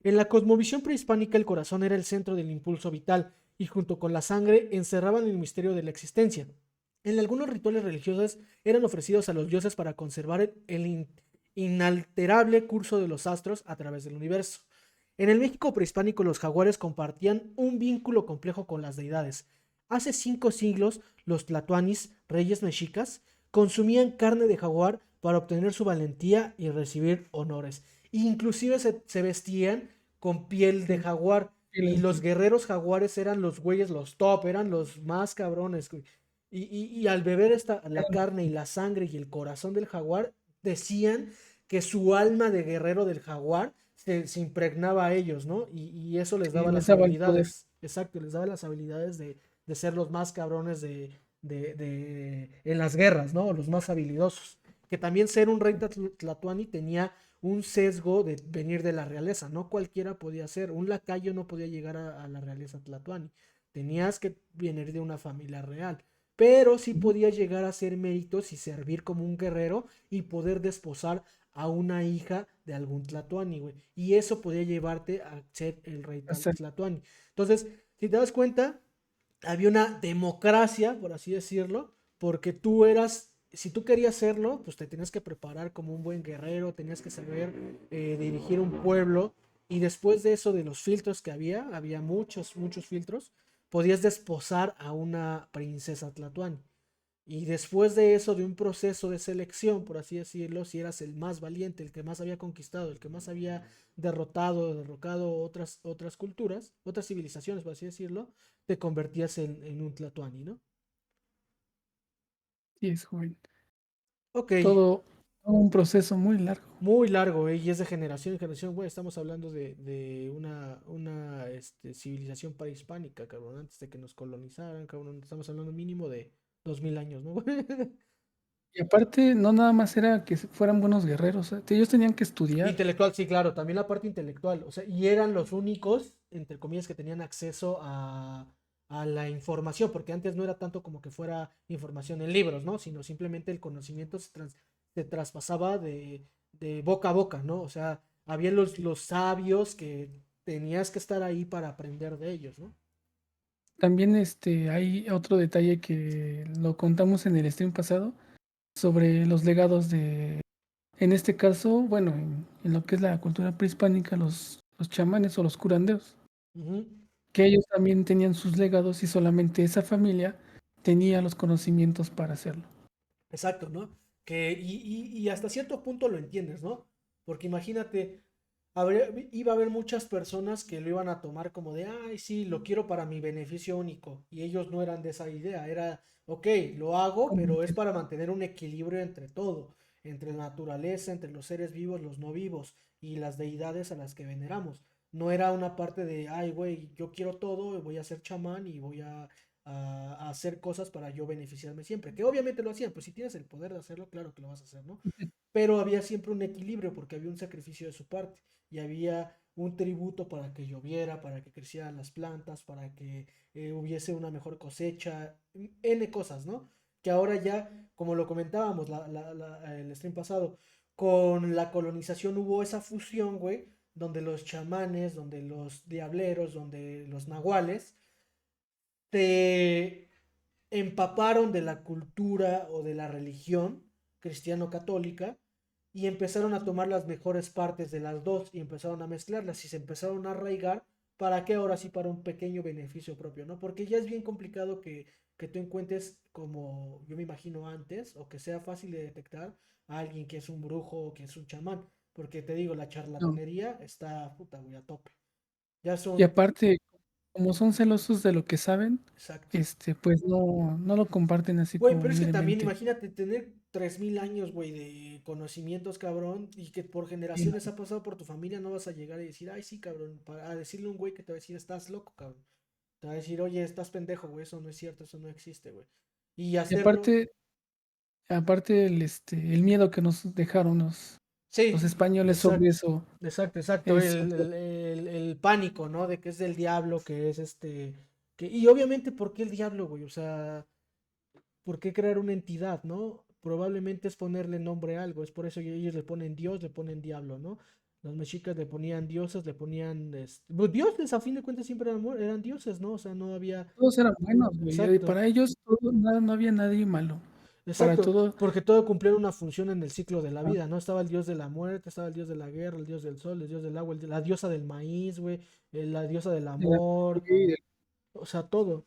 En la cosmovisión prehispánica el corazón era el centro del impulso vital y junto con la sangre encerraban el misterio de la existencia. En algunos rituales religiosos eran ofrecidos a los dioses para conservar el inalterable curso de los astros a través del universo. En el México prehispánico los jaguares compartían un vínculo complejo con las deidades. Hace 5 siglos los tlatoanis, reyes mexicas, consumían carne de jaguar para obtener su valentía y recibir honores. Inclusive se vestían con piel de jaguar. Y los guerreros jaguares eran los güeyes, los top, eran los más cabrones. Y al beber la carne y la sangre y el corazón del jaguar, decían que su alma de guerrero del jaguar se impregnaba a ellos, ¿no? Y eso les Y daba les las daba el poder. habilidades, exacto, les daba las habilidades de ser los más cabrones en las guerras, ¿no? Los más habilidosos. Que también ser un rey tlatoani tenía un sesgo de venir de la realeza, no cualquiera podía ser, un lacayo no podía llegar a la realeza tlatoani, tenías que venir de una familia real, pero sí Ujú. podías llegar a hacer méritos y servir como un guerrero y poder desposar a una hija de algún tlatoani, güey, y eso podía llevarte a ser el rey Exacto. tlatoani. Entonces, si te das cuenta, había una democracia, por así decirlo, porque si tú querías serlo, pues te tenías que preparar como un buen guerrero, tenías que saber dirigir un pueblo, y después de eso, de los filtros que había muchos filtros, podías desposar a una princesa tlatoani. Y después de eso, de un proceso de selección, por así decirlo, si eras el más valiente, el que más había conquistado, el que más había derrocado otras culturas, otras civilizaciones, por así decirlo, te convertías en un tlatoani, ¿no? Sí, es joven. Ok, Todo un proceso muy largo. muy largo, y es de generación en generación, güey, estamos hablando de una civilización prehispánica, cabrón, antes de que nos colonizaran, cabrón, estamos hablando mínimo de 2000 años, ¿no? Y aparte, no nada más era que fueran buenos guerreros, ellos tenían que estudiar. Intelectual, sí, claro, también la parte intelectual, o sea, y eran los únicos, entre comillas, que tenían acceso a la información, porque antes no era tanto como que fuera información en libros, ¿no? Sino simplemente el conocimiento se traspasaba de boca a boca, ¿no? O sea, había los sabios que tenías que estar ahí para aprender de ellos, ¿no? También hay otro detalle que lo contamos en el stream pasado sobre los legados de, en este caso, bueno, en lo que es la cultura prehispánica, los chamanes o los curanderos, Ujú. que ellos también tenían sus legados y solamente esa familia tenía los conocimientos para hacerlo. Exacto, ¿no? Y hasta cierto punto lo entiendes, ¿no? Porque imagínate, iba a haber muchas personas que lo iban a tomar como de, ay, sí, lo quiero para mi beneficio único. Y ellos no eran de esa idea, era, ok, lo hago, Como pero es que para mantener un equilibrio entre todo, entre la naturaleza, entre los seres vivos, los no vivos y las deidades a las que veneramos. No era una parte de, ay, güey, yo quiero todo, voy a ser chamán y voy a hacer cosas para yo beneficiarme siempre. Que obviamente lo hacían, pues si tienes el poder de hacerlo, claro que lo vas a hacer, ¿no? Pero había siempre un equilibrio porque había un sacrificio de su parte y había un tributo para que lloviera, para que crecieran las plantas, para que hubiese una mejor cosecha, N cosas, ¿no? Que ahora ya, como lo comentábamos el stream pasado, con la colonización hubo esa fusión, güey, donde los chamanes, donde los diableros, donde los nahuales, te empaparon de la cultura o de la religión cristiano-católica y empezaron a tomar las mejores partes de las dos y empezaron a mezclarlas y se empezaron a arraigar para que ahora sí para un pequeño beneficio propio, ¿no? Porque ya es bien complicado que tú encuentres como yo me imagino antes o que sea fácil de detectar a alguien que es un brujo o que es un chamán, porque te digo, la no. charlatanería está puta, güey, a tope. Ya Y son, aparte, como son celosos de lo que saben, exacto. pues no lo comparten así Güey, como pero es que también libremente. imagínate tener 3000 años, güey, de conocimientos, cabrón, y que por Y generaciones ha pasado por tu familia, no vas a llegar y decir, ay, sí, cabrón, a decirle a un güey que te va a decir, estás loco, cabrón. Te va a decir, oye, estás pendejo, güey, eso no es cierto, eso no existe, güey. Y y hacerlo, aparte el miedo que nos dejaron los sí, españoles sobre exacto, eso exacto, exacto, es el pánico, ¿no? De que es del diablo, que es y obviamente, ¿por qué el diablo, güey? O sea, ¿por qué crear una entidad, no? Probablemente es ponerle nombre a algo, es por eso que ellos le ponen Dios, le ponen diablo, ¿no? Los mexicas le ponían dioses, le ponían pues, dioses, a fin de cuentas siempre eran dioses, ¿no? O sea, no había. todos eran buenos, güey. Exacto, Para ellos no había nadie malo. Para exacto, todo, porque todo cumplía una función en el ciclo de la ah, vida, ¿no? Estaba el dios de la muerte, estaba el dios de la guerra, el dios del sol, el dios del agua, la diosa del maíz, güey, la diosa del de la- amor, sí, o sea, todo.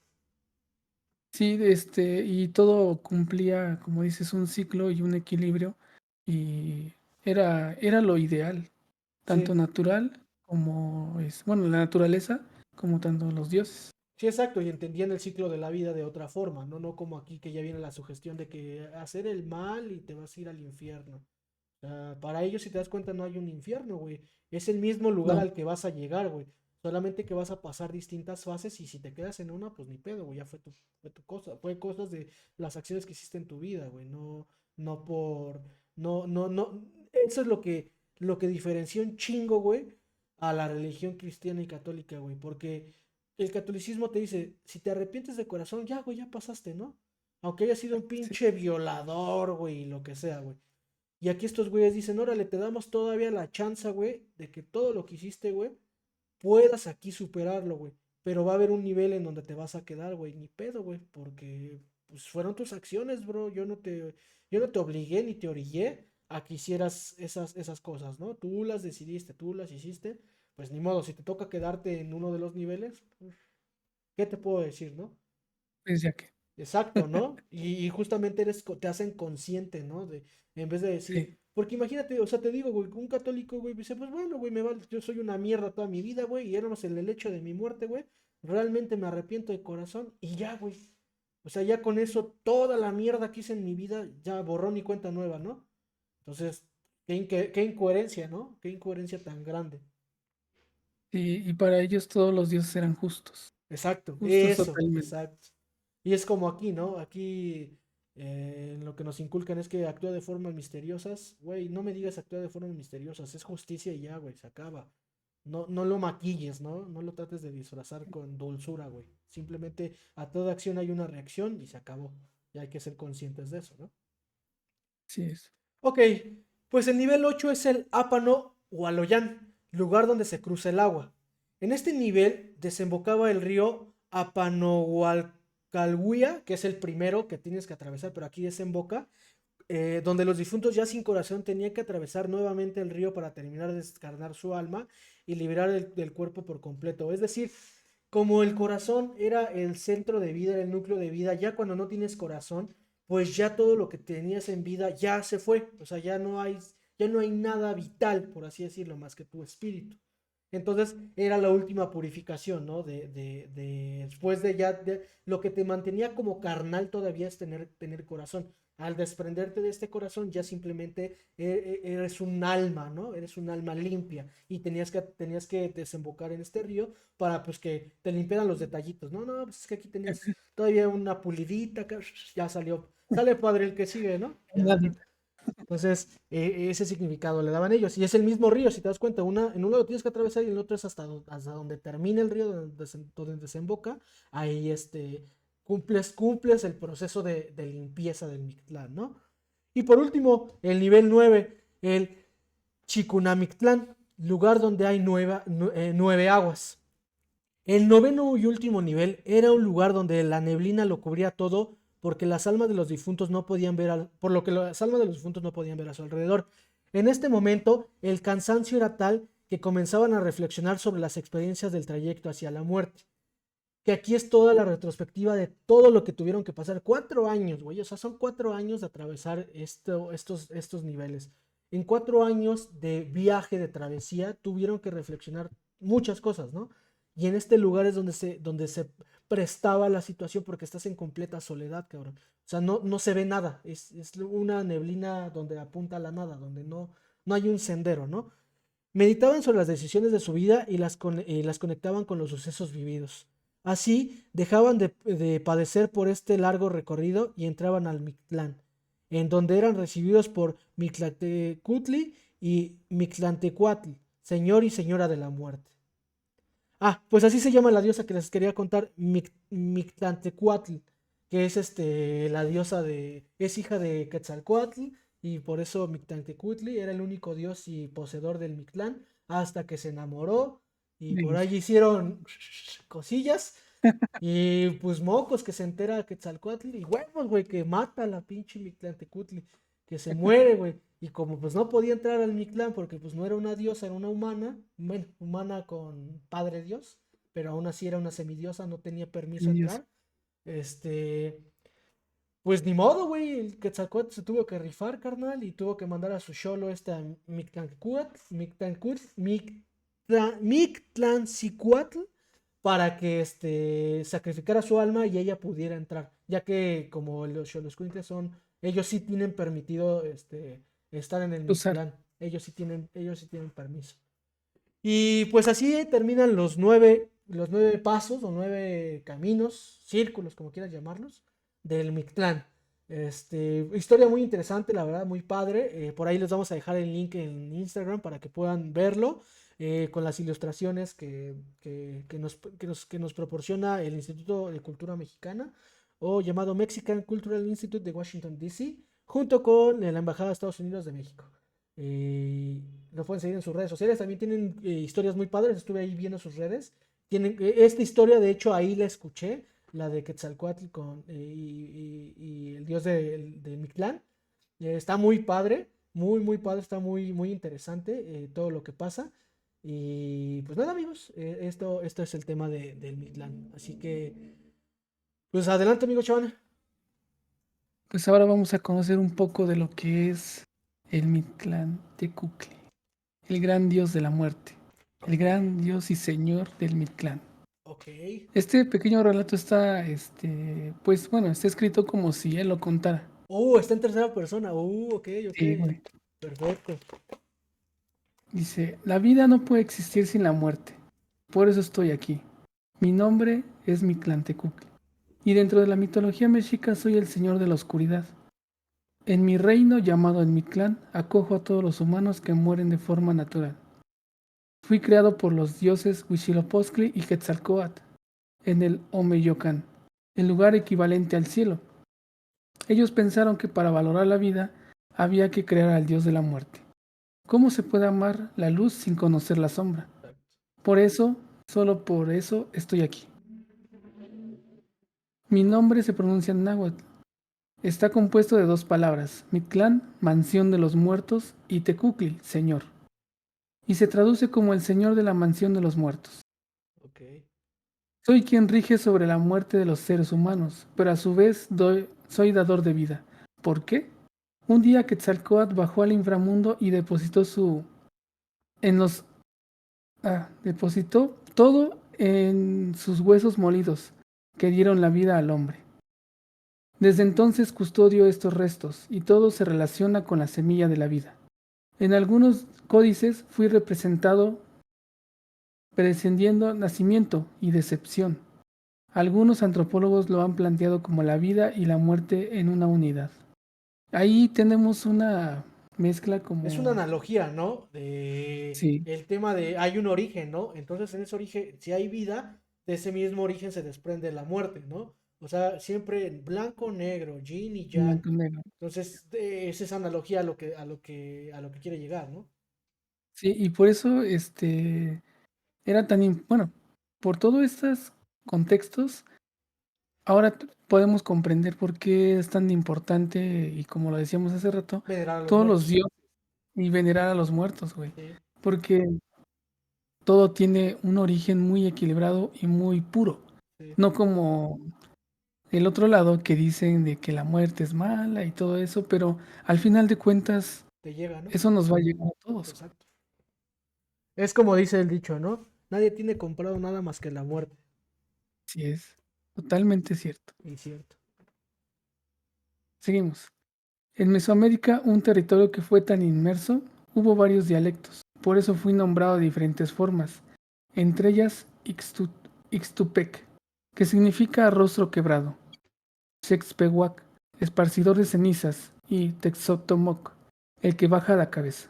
sí, y todo cumplía, como dices, un ciclo y un equilibrio. Y era lo ideal, tanto Sí. natural como bueno, la naturaleza, como tanto los dioses. Sí, exacto, y entendían el ciclo de la vida de otra forma, ¿no? No como aquí que ya viene la sugestión de que hacer el mal y te vas a ir al infierno. Para ellos, si te das cuenta, no hay un infierno, güey. Es el mismo lugar No, al que vas a llegar, güey. Solamente que vas a pasar distintas fases y si te quedas en una, pues ni pedo, güey. Ya fue tu cosa. Fue cosas de las acciones que hiciste en tu vida, güey. No, no por. No, no, no. Eso es lo que diferencia un chingo, güey, a la religión cristiana y católica, güey. Porque el catolicismo te dice, si te arrepientes de corazón, ya, güey, ya pasaste, ¿no? Aunque haya sido un sí, pinche violador, güey, y lo que sea, güey. Y aquí estos güeyes dicen, órale, te damos todavía la chance, güey, de que todo lo que hiciste, güey, puedas aquí superarlo, güey. Pero va a haber un nivel en donde te vas a quedar, güey, ni pedo, güey, porque pues fueron tus acciones, bro. Yo no te obligué ni te orillé a que hicieras esas cosas, ¿no? Tú las decidiste, tú las hiciste. Pues ni modo, si te toca quedarte en uno de los niveles, pues, ¿qué te puedo decir, no? pues ya que, Exacto, ¿no? Y justamente te hacen consciente, ¿no? En vez de sí, decir, porque imagínate, o sea, te digo, güey, un católico, güey, dice, pues bueno, güey, yo soy una mierda toda mi vida, güey, y era más el hecho de mi muerte, güey, realmente me arrepiento de corazón y ya, güey. O sea, ya con eso, toda la mierda que hice en mi vida, ya borrón y cuenta nueva, ¿no? Entonces, qué incoherencia, ¿no? Qué incoherencia tan grande. y para ellos todos los dioses eran justos, Exacto, justos eso, totalmente. exacto. Y es como aquí, ¿no? Aquí lo que nos inculcan es que actúa de formas misteriosas. Güey, no me digas actúa de formas misteriosas, es justicia y ya, güey, se acaba. No, no lo maquilles, ¿no? No lo trates de disfrazar con dulzura, güey. Simplemente a toda acción hay una reacción y se acabó. Y hay que ser conscientes de eso, ¿no? Sí es. Ok, pues el nivel 8 es el Ápano Hualoyán, lugar donde se cruza el agua. En este nivel desembocaba el río Apanohualcalhuia, que es el primero que tienes que atravesar, pero aquí desemboca, donde los difuntos ya sin corazón tenían que atravesar nuevamente el río para terminar de descarnar su alma y liberar el cuerpo por completo. Es decir, como el corazón era el centro de vida, el núcleo de vida, ya cuando no tienes corazón, pues ya todo lo que tenías en vida ya se fue. O sea, ya no hay nada vital, por así decirlo, más que tu espíritu. Entonces era la última purificación, ¿no? Después de ya, lo que te mantenía como carnal todavía es tener corazón. Al desprenderte de este corazón ya simplemente eres un alma, ¿no? Eres un alma limpia y tenías que desembocar en este río para pues que te limpiaran los detallitos. No, no, pues es que aquí tenías todavía una pulidita, ya salió. Sale padre el que sigue, ¿no? Ya. Nadita. Entonces, ese significado le daban ellos. Y es el mismo río, si te das cuenta. En uno lo tienes que atravesar y en el otro es hasta donde termina el río, donde desemboca. Ahí cumples el proceso de limpieza del Mictlán, ¿no? Y por último, el nivel 9 el Chicunamictlán, lugar donde hay 9 aguas. El noveno y último nivel era un lugar donde la neblina lo cubría todo porque las almas de los difuntos no podían por lo que las almas de los difuntos no podían ver a su alrededor. En este momento, el cansancio era tal que comenzaban a reflexionar sobre las experiencias del trayecto hacia la muerte. Que aquí es toda la retrospectiva de todo lo que tuvieron que pasar. 4 años, güey. O sea, son 4 años de atravesar estos niveles. En 4 años de viaje, de travesía, tuvieron que reflexionar muchas cosas, ¿no? Y en este lugar es donde se prestaba la situación porque estás en completa soledad, cabrón. O sea, no se ve nada. Es una neblina donde apunta a la nada, donde no hay un sendero, ¿no? Meditaban sobre las decisiones de su vida y las conectaban con los sucesos vividos. Así dejaban de padecer por este largo recorrido y entraban al Mictlán, en donde eran recibidos por Mictlantecutli y Mictlantecuatl, señor y señora de la muerte. Ah, pues así se llama la diosa que les quería contar, Mictlantecuatl, que es la diosa es hija de Quetzalcoatl y por eso Mictlantecutli era el único dios y poseedor del Mictlán hasta que se enamoró y por Venga. ahí hicieron cosillas y pues mocos que se entera Quetzalcoatl y huevos, güey, que mata a la pinche Mictlantecutli, que se muere, güey. Y como pues no podía entrar al Mictlán porque pues no era una diosa, era una humana, bueno, humana con padre dios, pero aún así era una semidiosa, no tenía permiso a Dios. entrar. Este, pues ni modo, güey, el Quetzalcóatl se tuvo que rifar, carnal, y tuvo que mandar a su cholo a Mictlancicuatl para que sacrificara su alma y ella pudiera entrar, ya que como los xoloscuincles ellos sí tienen permitido estar en el Usar. Mictlán, ellos sí tienen permiso. Y pues así terminan los nueve pasos o 9 caminos, círculos, como quieras llamarlos, del Mictlán. Historia muy interesante, la verdad, muy padre. Por ahí les vamos a dejar el link en Instagram para que puedan verlo con las ilustraciones que nos proporciona el Instituto de Cultura Mexicana o llamado Mexican Cultural Institute de Washington, D.C., junto con la Embajada de Estados Unidos de México. Lo pueden seguir en sus redes sociales. También tienen historias muy padres. Estuve ahí viendo sus redes. Tienen esta historia, de hecho, ahí la escuché, la de Quetzalcoatl y el dios de Mictlán. Está muy padre, muy, muy padre. Está muy, muy interesante todo lo que pasa. Y pues nada, amigos, esto es el tema del Mictlán. Así que, pues adelante, amigo Chavana. Pues ahora vamos a conocer un poco de lo que es el Mictlantecutli, el gran dios de la muerte, el gran dios y señor del Mictlán. Ok. Este pequeño relato está, pues bueno, está escrito como si él lo contara. Está en tercera persona. Ok, ok. Sí, güey. Perfecto. Dice, la vida no puede existir sin la muerte. Por eso estoy aquí. Mi nombre es Mictlantecutli. Y dentro de la mitología mexica soy el señor de la oscuridad. En mi reino llamado en Mictlán acojo a todos los humanos que mueren de forma natural. Fui creado por los dioses Huitzilopochtli y Quetzalcóatl en el Omeyocan, el lugar equivalente al cielo. Ellos pensaron que para valorar la vida había que crear al dios de la muerte. ¿Cómo se puede amar la luz sin conocer la sombra? Exacto. Por eso, solo por eso estoy aquí. Mi nombre se pronuncia en náhuatl. Está compuesto de dos palabras, Mictlán, mansión de los muertos, y Tecucli, señor. Y se traduce como el señor de la mansión de los muertos. Ok. Soy quien rige sobre la muerte de los seres humanos, pero a su vez soy dador de vida. ¿Por qué? Un día Quetzalcóatl bajó al inframundo y en los depositó todo en sus huesos molidos, que dieron la vida al hombre. Desde entonces custodio estos restos, y todo se relaciona con la semilla de la vida. En algunos códices fui representado prescindiendo nacimiento y decepción. Algunos antropólogos lo han planteado como la vida y la muerte en una unidad. Ahí tenemos una mezcla Es una como... analogía, ¿no? De Sí, el tema de hay un origen, ¿no? Entonces en ese origen, si hay vida, de ese mismo origen se desprende la muerte, ¿no? O sea, siempre en blanco, negro, yin y yang. blanco y negro. Entonces, es esa analogía a lo que quiere llegar, ¿no? Sí, y por eso era bueno, por todos estos contextos, ahora podemos comprender por qué es tan importante y como lo decíamos hace rato, Venerar a los todos los muertos. dioses y venerar a los muertos, güey. Sí, Porque todo tiene un origen muy equilibrado y muy puro. sí. No como el otro lado que dicen de que la muerte es mala y todo eso, pero al final de cuentas, Te llega, ¿no? eso nos va a llegar a todos, güey. Exacto. Es como dice el dicho, ¿no? Nadie tiene comprado nada más que la muerte. Sí, es totalmente cierto. Y cierto. Seguimos. En Mesoamérica, un territorio que fue tan inmerso, hubo varios dialectos. Por eso fui nombrado de diferentes formas, entre ellas Ixtupec, que significa rostro quebrado, Xexpehuac, esparcidor de cenizas, y Texotomoc, el que baja la cabeza.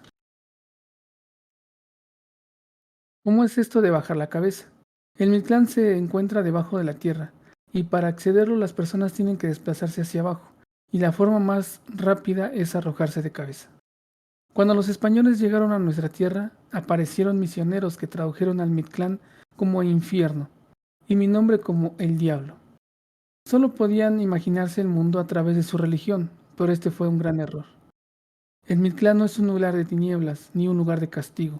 ¿Cómo es esto de bajar la cabeza? El Mictlán se encuentra debajo de la tierra, y para accederlo las personas tienen que desplazarse hacia abajo, y la forma más rápida es arrojarse de cabeza. Cuando los españoles llegaron a nuestra tierra, aparecieron misioneros que tradujeron al Mictlán como infierno, y mi nombre como el diablo. Solo podían imaginarse el mundo a través de su religión, pero este fue un gran error. El Mictlán no es un lugar de tinieblas, ni un lugar de castigo.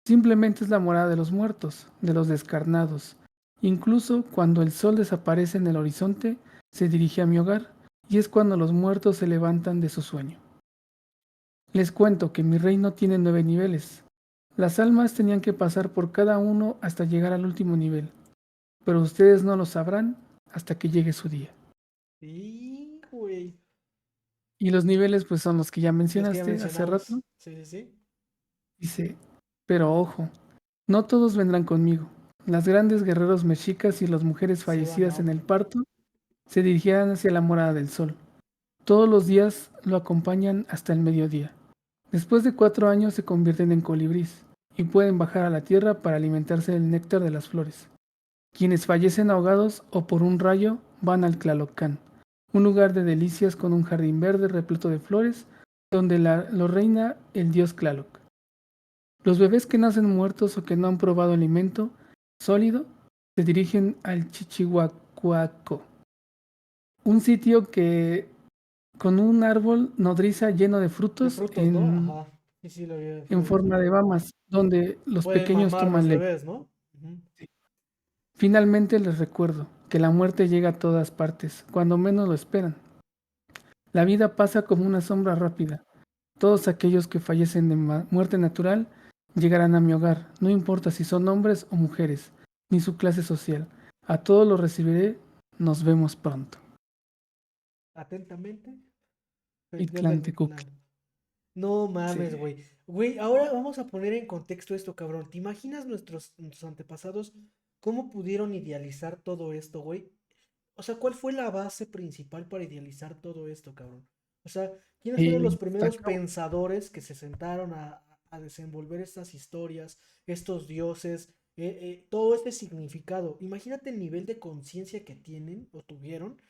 Simplemente es la morada de los muertos, de los descarnados. Incluso cuando el sol desaparece en el horizonte, se dirige a mi hogar, y es cuando los muertos se levantan de su sueño. Les cuento que mi reino tiene 9 niveles. Las almas tenían que pasar por cada uno hasta llegar al último nivel, pero ustedes no lo sabrán hasta que llegue su día. Y, güey. Y los niveles pues son los que ya Los que ya mencionaste hace mencionamos. rato. Sí, sí, sí. Dice, pero ojo, no todos vendrán conmigo. Las grandes guerreros mexicas y las mujeres Se van a fallecidas en el otro. parto se dirigirán hacia la morada del sol. Todos los días lo acompañan hasta el mediodía. Después de 4 años se convierten en colibrís y pueden bajar a la tierra para alimentarse del néctar de las flores. Quienes fallecen ahogados o por un rayo van al Tlalocán, un lugar de delicias con un jardín verde repleto de flores, donde lo reina el dios Tlaloc. Los bebés que nacen muertos o que no han probado alimento sólido se dirigen al Chichihuacuaco, un sitio que con un árbol nodriza lleno de De frutos frutos, ¿no? Ajá. Sí, sí, lo en he visto. forma de bamas, donde los Pueden pequeños mamar los toman leche. bebés, ¿no? Ujú. Finalmente les recuerdo que la muerte llega a todas partes, cuando menos lo esperan. La vida pasa como una sombra rápida. Todos aquellos que fallecen de muerte natural llegarán a mi hogar, no importa si son hombres o mujeres, ni su clase social. A todos los recibiré. Nos vemos pronto. Atentamente, el dios del Itlantecutli. Mictlán. No Sí. mames, güey. Güey, ahora vamos a poner en contexto esto, cabrón. ¿Te imaginas nuestros antepasados cómo pudieron idealizar todo esto, güey? O sea, ¿cuál fue la base principal para idealizar todo esto, cabrón? O sea, ¿quiénes fueron los Está primeros cabrón. pensadores que se sentaron a desenvolver estas historias, estos dioses, todo este significado? Imagínate el nivel de conciencia que tienen o tuvieron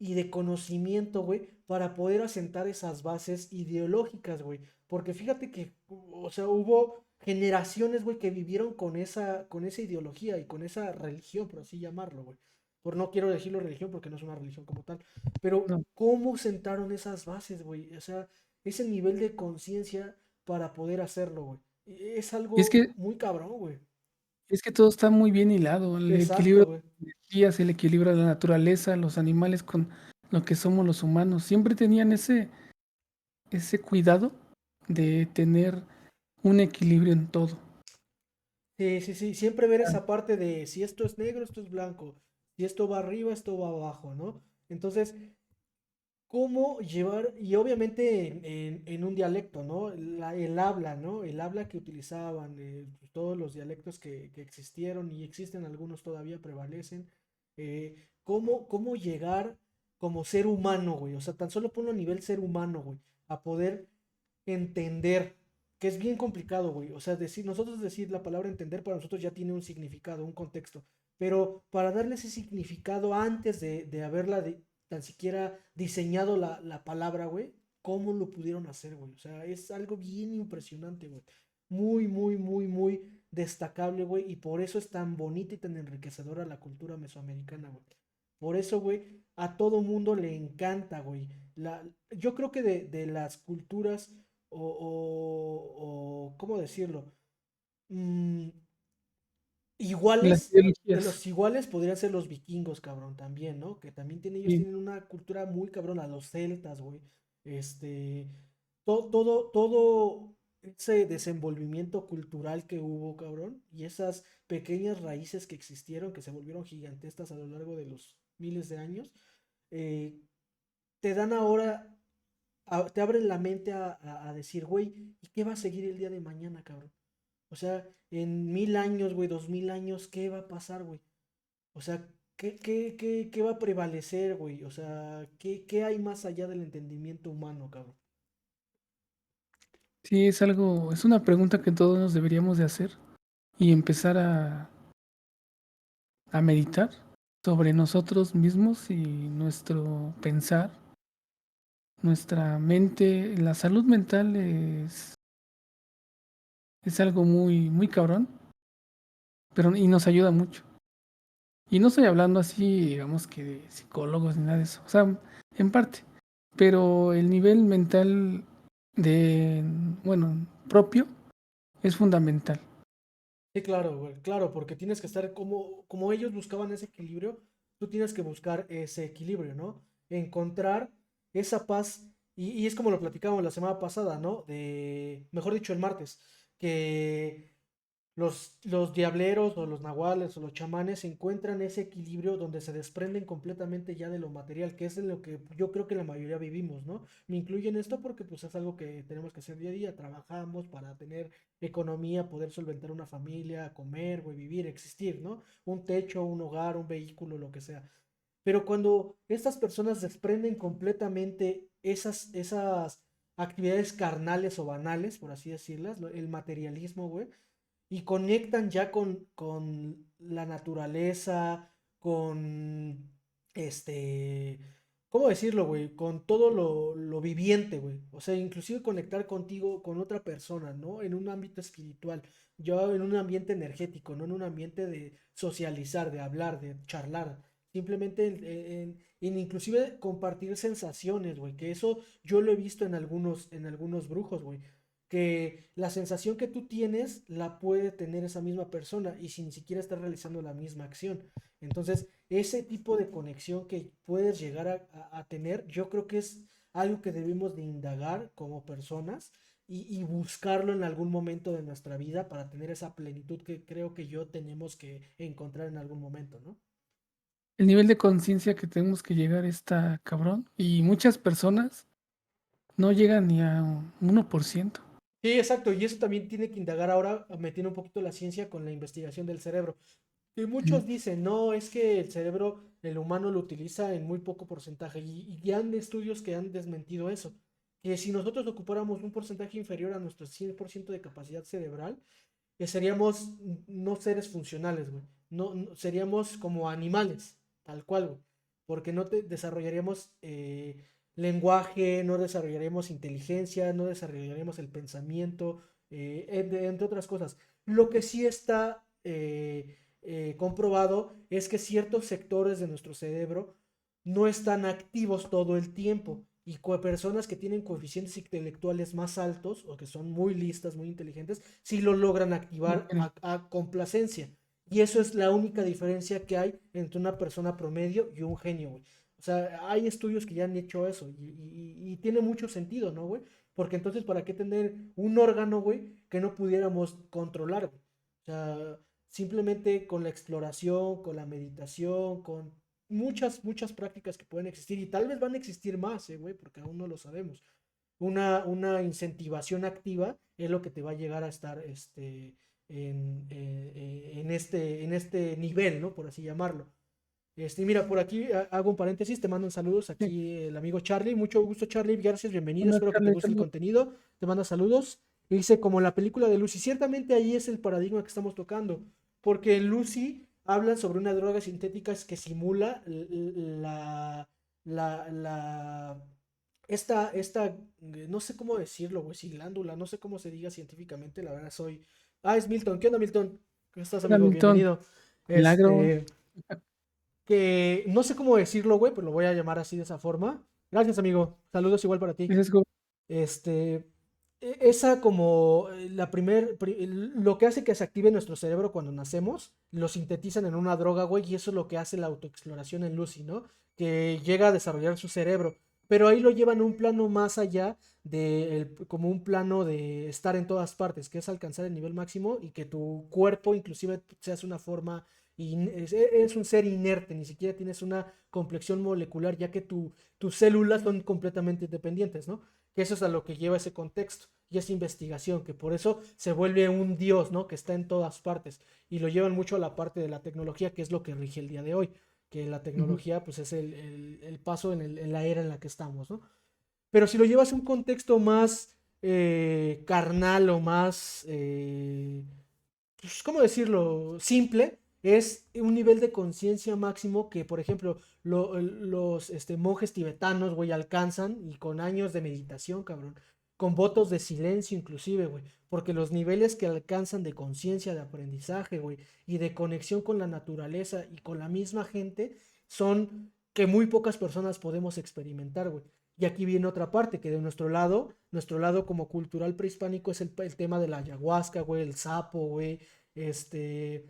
y de conocimiento, güey, para poder asentar esas bases ideológicas, güey. Porque fíjate que, o sea, hubo generaciones, güey, que vivieron con esa ideología y con esa religión, por así llamarlo, güey. Por no quiero decirlo religión porque no es una religión como tal. Pero, No. ¿cómo sentaron esas bases, güey? O sea, ese nivel de conciencia para poder hacerlo, güey. Es Y es algo que, muy cabrón, güey. es que todo está muy bien hilado. El Exacto, equilibrio güey. de energías, el equilibrio de la naturaleza, los animales con lo que somos los humanos. Siempre tenían ese cuidado de tener un equilibrio en todo. Sí, sí, sí. Siempre ver esa parte de si esto es negro, esto es blanco. Si esto va arriba, esto va abajo, ¿no? Entonces, ¿cómo llevar? Y obviamente en un dialecto, ¿no? El habla, ¿no? El habla que utilizaban, todos los dialectos que existieron y existen algunos todavía prevalecen. ¿Cómo llegar como ser humano, güey? O sea, tan solo ponlo a nivel ser humano, güey, a poder entender, que es bien complicado, güey. O sea, nosotros decir la palabra entender para nosotros ya tiene un significado, un contexto. Pero para darle ese significado antes de haberla tan siquiera diseñado la palabra, güey, ¿cómo lo pudieron hacer, güey? O sea, es algo bien impresionante, güey. Muy, muy, muy, muy destacable, güey. Y por eso es tan bonita y tan enriquecedora la cultura mesoamericana, güey. Por eso, güey, a todo mundo le encanta, güey. Yo creo que de las culturas ¿cómo decirlo? Mm, Las iguales, de ideologías. los iguales podrían ser los vikingos, cabrón, también, ¿no? Que también ellos Sí, tienen una cultura muy cabrona, los celtas, güey. Este, todo ese desenvolvimiento cultural que hubo, cabrón, y esas pequeñas raíces que existieron, que se volvieron gigantescas a lo largo de los miles de años, eh, te dan ahora te abren la mente a decir, güey, ¿y qué va a seguir el día de mañana, cabrón? O sea, en 1000 años, güey, 2000 años, ¿qué va a pasar, güey? O sea, ¿qué va a prevalecer, güey? O sea, ¿qué hay más allá del entendimiento humano, cabrón? sí, es una pregunta que todos nos deberíamos de hacer y empezar a meditar sobre nosotros mismos y nuestro pensar, nuestra mente. La salud mental es algo muy, muy cabrón, pero y nos ayuda mucho. Y no estoy hablando así, digamos que de psicólogos ni nada de eso. O sea, en parte. Pero el nivel mental de, bueno, propio es fundamental. Sí, claro, güey, claro, porque tienes que estar como ellos buscaban ese equilibrio, tú tienes que buscar ese equilibrio, ¿no? Encontrar esa paz, y es como lo platicamos la semana pasada, ¿no? Mejor dicho, el martes, que los diableros o los nahuales o los chamanes encuentran ese equilibrio donde se desprenden completamente ya de lo material, que es en lo que yo creo que la mayoría vivimos, ¿no? Me incluyo en esto porque pues es algo que tenemos que hacer día a día, trabajamos para tener economía, poder solventar una familia, comer, güey, vivir, existir, ¿no? Un techo, un hogar, un vehículo, lo que sea. Pero cuando estas personas desprenden completamente esas actividades carnales o banales, por así decirlas, el materialismo, güey, y conectan ya con la naturaleza, con este, ¿cómo decirlo, güey? Con todo lo viviente, güey. O sea, inclusive conectar contigo, con otra persona, ¿no? En un ámbito espiritual, yo en un ambiente energético, no en un ambiente de socializar, de hablar, de charlar. Simplemente en inclusive compartir sensaciones, güey. Que eso yo lo he visto en algunos brujos, güey, que la sensación que tú tienes la puede tener esa misma persona y sin ni siquiera estar realizando la misma acción. Entonces, ese tipo de conexión que puedes llegar a tener, yo creo que es algo que debemos de indagar como personas y buscarlo en algún momento de nuestra vida para tener esa plenitud que creo que yo tenemos que encontrar en algún momento, ¿no? El nivel de conciencia que tenemos que llegar está cabrón y muchas personas no llegan ni a un 1%. Sí, exacto, y eso también tiene que indagar ahora, metiendo un poquito la ciencia con la investigación del cerebro. Y Mm. muchos dicen, no, es que el cerebro, el humano lo utiliza en muy poco porcentaje. Y ya han estudios que han desmentido eso. Que si nosotros ocupáramos un porcentaje inferior a nuestro 100% de capacidad cerebral, que seríamos no seres funcionales, güey. No, seríamos como animales, tal cual, güey. porque no desarrollaríamos lenguaje, no desarrollaríamos inteligencia, no desarrollaríamos el pensamiento, entre otras cosas. Lo que sí está comprobado es que ciertos sectores de nuestro cerebro no están activos todo el tiempo. Y personas que tienen coeficientes intelectuales más altos o que son muy listas, muy inteligentes, sí lo logran activar Ok. a complacencia. Y eso es la única diferencia que hay entre una persona promedio y un genio, güey. O sea, hay estudios que ya han hecho eso y tiene mucho sentido, ¿no, güey? Porque entonces, ¿para qué tener un órgano, güey, que no pudiéramos controlar, güey? O sea, simplemente con la exploración, con la meditación, con muchas prácticas que pueden existir y tal vez van a existir más, güey, porque aún no lo sabemos. Una incentivación activa es lo que te va a llegar a estar en este nivel, ¿no? Por así llamarlo. Mira, por aquí hago un paréntesis, te mandan saludos Sí. aquí el amigo Charlie. Mucho gusto, Charlie. Gracias, bienvenido. Hola, Espero que te Charlie, guste el saludos. contenido. Te manda saludos. Y dice, como la película de Lucy. Ciertamente ahí es el paradigma que estamos tocando. Porque en Lucy hablan sobre una droga sintética que simula la no sé cómo decirlo, güey, si glándula, no sé cómo se diga científicamente, la verdad soy. Ah, es Milton. ¿Qué onda, Milton? ¿Cómo estás, Hola, amigo? Milton. Bienvenido. Milagro. Este que no sé cómo decirlo, güey, pero lo voy a llamar así de esa forma. Gracias, amigo. Saludos igual para ti. Dices, Este, esa como lo que hace que se active nuestro cerebro cuando nacemos, lo sintetizan en una droga, güey, y eso es lo que hace la autoexploración en Lucy, ¿no? Que llega a desarrollar su cerebro. Pero ahí lo llevan a un plano más allá como un plano de estar en todas partes, que es alcanzar el nivel máximo y que tu cuerpo inclusive seas una forma es un ser inerte, ni siquiera tienes una complexión molecular, ya que tus células son completamente independientes, ¿no? Que eso es a lo que lleva ese contexto y esa investigación, que por eso se vuelve un dios, ¿no? Que está en todas partes y lo llevan mucho a la parte de la tecnología, que es lo que rige el día de hoy, que la ujú. tecnología pues es el paso en la era en la que estamos, ¿no? Pero si lo llevas a un contexto más carnal o más pues, ¿cómo decirlo? Simple, es un nivel de conciencia máximo que, por ejemplo, los monjes tibetanos, güey, alcanzan y con años de meditación, cabrón, con votos de silencio inclusive, güey, porque los niveles que alcanzan de conciencia, de aprendizaje, güey, y de conexión con la naturaleza y con la misma gente son que muy pocas personas podemos experimentar, güey. Y aquí viene otra parte, que de nuestro lado como cultural prehispánico es el tema de la ayahuasca, güey, el sapo, güey, este,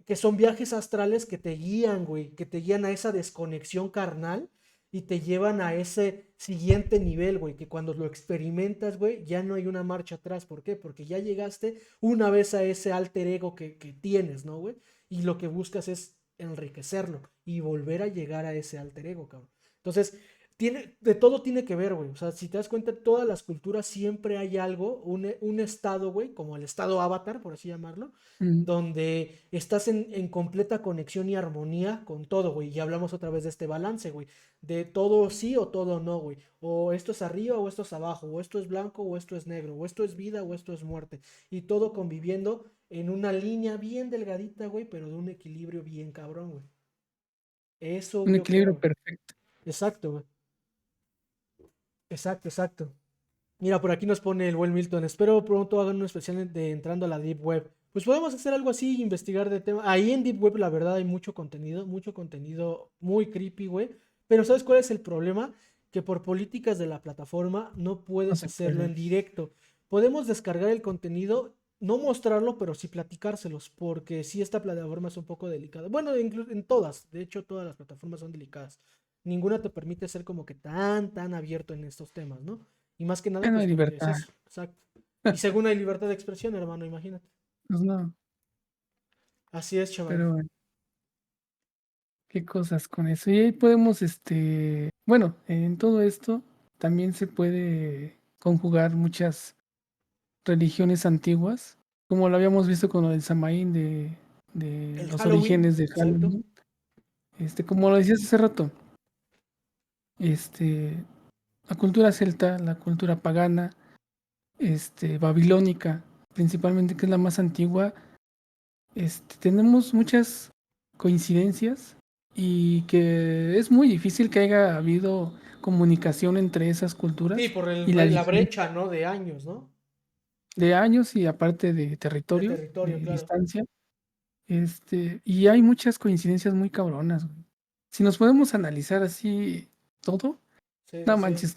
que son viajes astrales que te guían, güey, que te guían a esa desconexión carnal y te llevan a ese siguiente nivel, güey, que cuando lo experimentas, güey, ya no hay una marcha atrás. ¿Por qué? Porque ya llegaste una vez a ese alter ego que tienes, ¿no, güey? Y lo que buscas es enriquecerlo y volver a llegar a ese alter ego, cabrón. Entonces, de todo tiene que ver, güey. O sea, si te das cuenta, todas las culturas siempre hay algo, un estado, güey, como el estado avatar, por así llamarlo, Mm. donde estás en completa conexión y armonía con todo, güey. Y hablamos otra vez de este balance, güey. De todo sí o todo no, güey. O esto es arriba o esto es abajo. O esto es blanco o esto es negro. O esto es vida o esto es muerte. Y todo conviviendo en una línea bien delgadita, güey, pero de un equilibrio bien cabrón, güey. Eso Un yo equilibrio creo. perfecto. Exacto, güey. Exacto, exacto. Mira, por aquí nos pone el buen Milton. Espero pronto hagan un especial de entrando a la Deep Web. Pues podemos hacer algo así, investigar de tema. Ahí en Deep Web, la verdad, hay mucho contenido muy creepy, güey. Pero ¿sabes cuál es el problema? Que por políticas de la plataforma no No puedes se hacerlo puede. en directo. Podemos descargar el contenido, no mostrarlo, pero sí platicárselos, porque sí esta plataforma es un poco delicada. Bueno, en todas, de hecho, todas las plataformas son delicadas. Ninguna te permite ser como que tan abierto en estos temas, ¿no? Y más que nada, Ya no pues hay porque es libertad. eso, exacto. Y según hay libertad de expresión, hermano, imagínate. Pues no, Así es, chaval. pero bueno, qué cosas con eso. Y ahí podemos, bueno, en todo esto también se puede conjugar muchas religiones antiguas, como lo habíamos visto con lo del Samaín de El los Halloween, orígenes de exacto. Halloween. Como lo decías hace rato, este, la cultura celta, la cultura pagana, babilónica, principalmente, que es la más antigua, tenemos muchas coincidencias y que es muy difícil que haya habido comunicación entre esas Sí, culturas por y la la diferencia brecha, ¿no? De años, ¿no? de años y aparte de De territorio, territorio, de claro. distancia. Y hay muchas coincidencias muy cabronas, güey. Si nos podemos analizar así todo, Sí, sí, no sí. manches,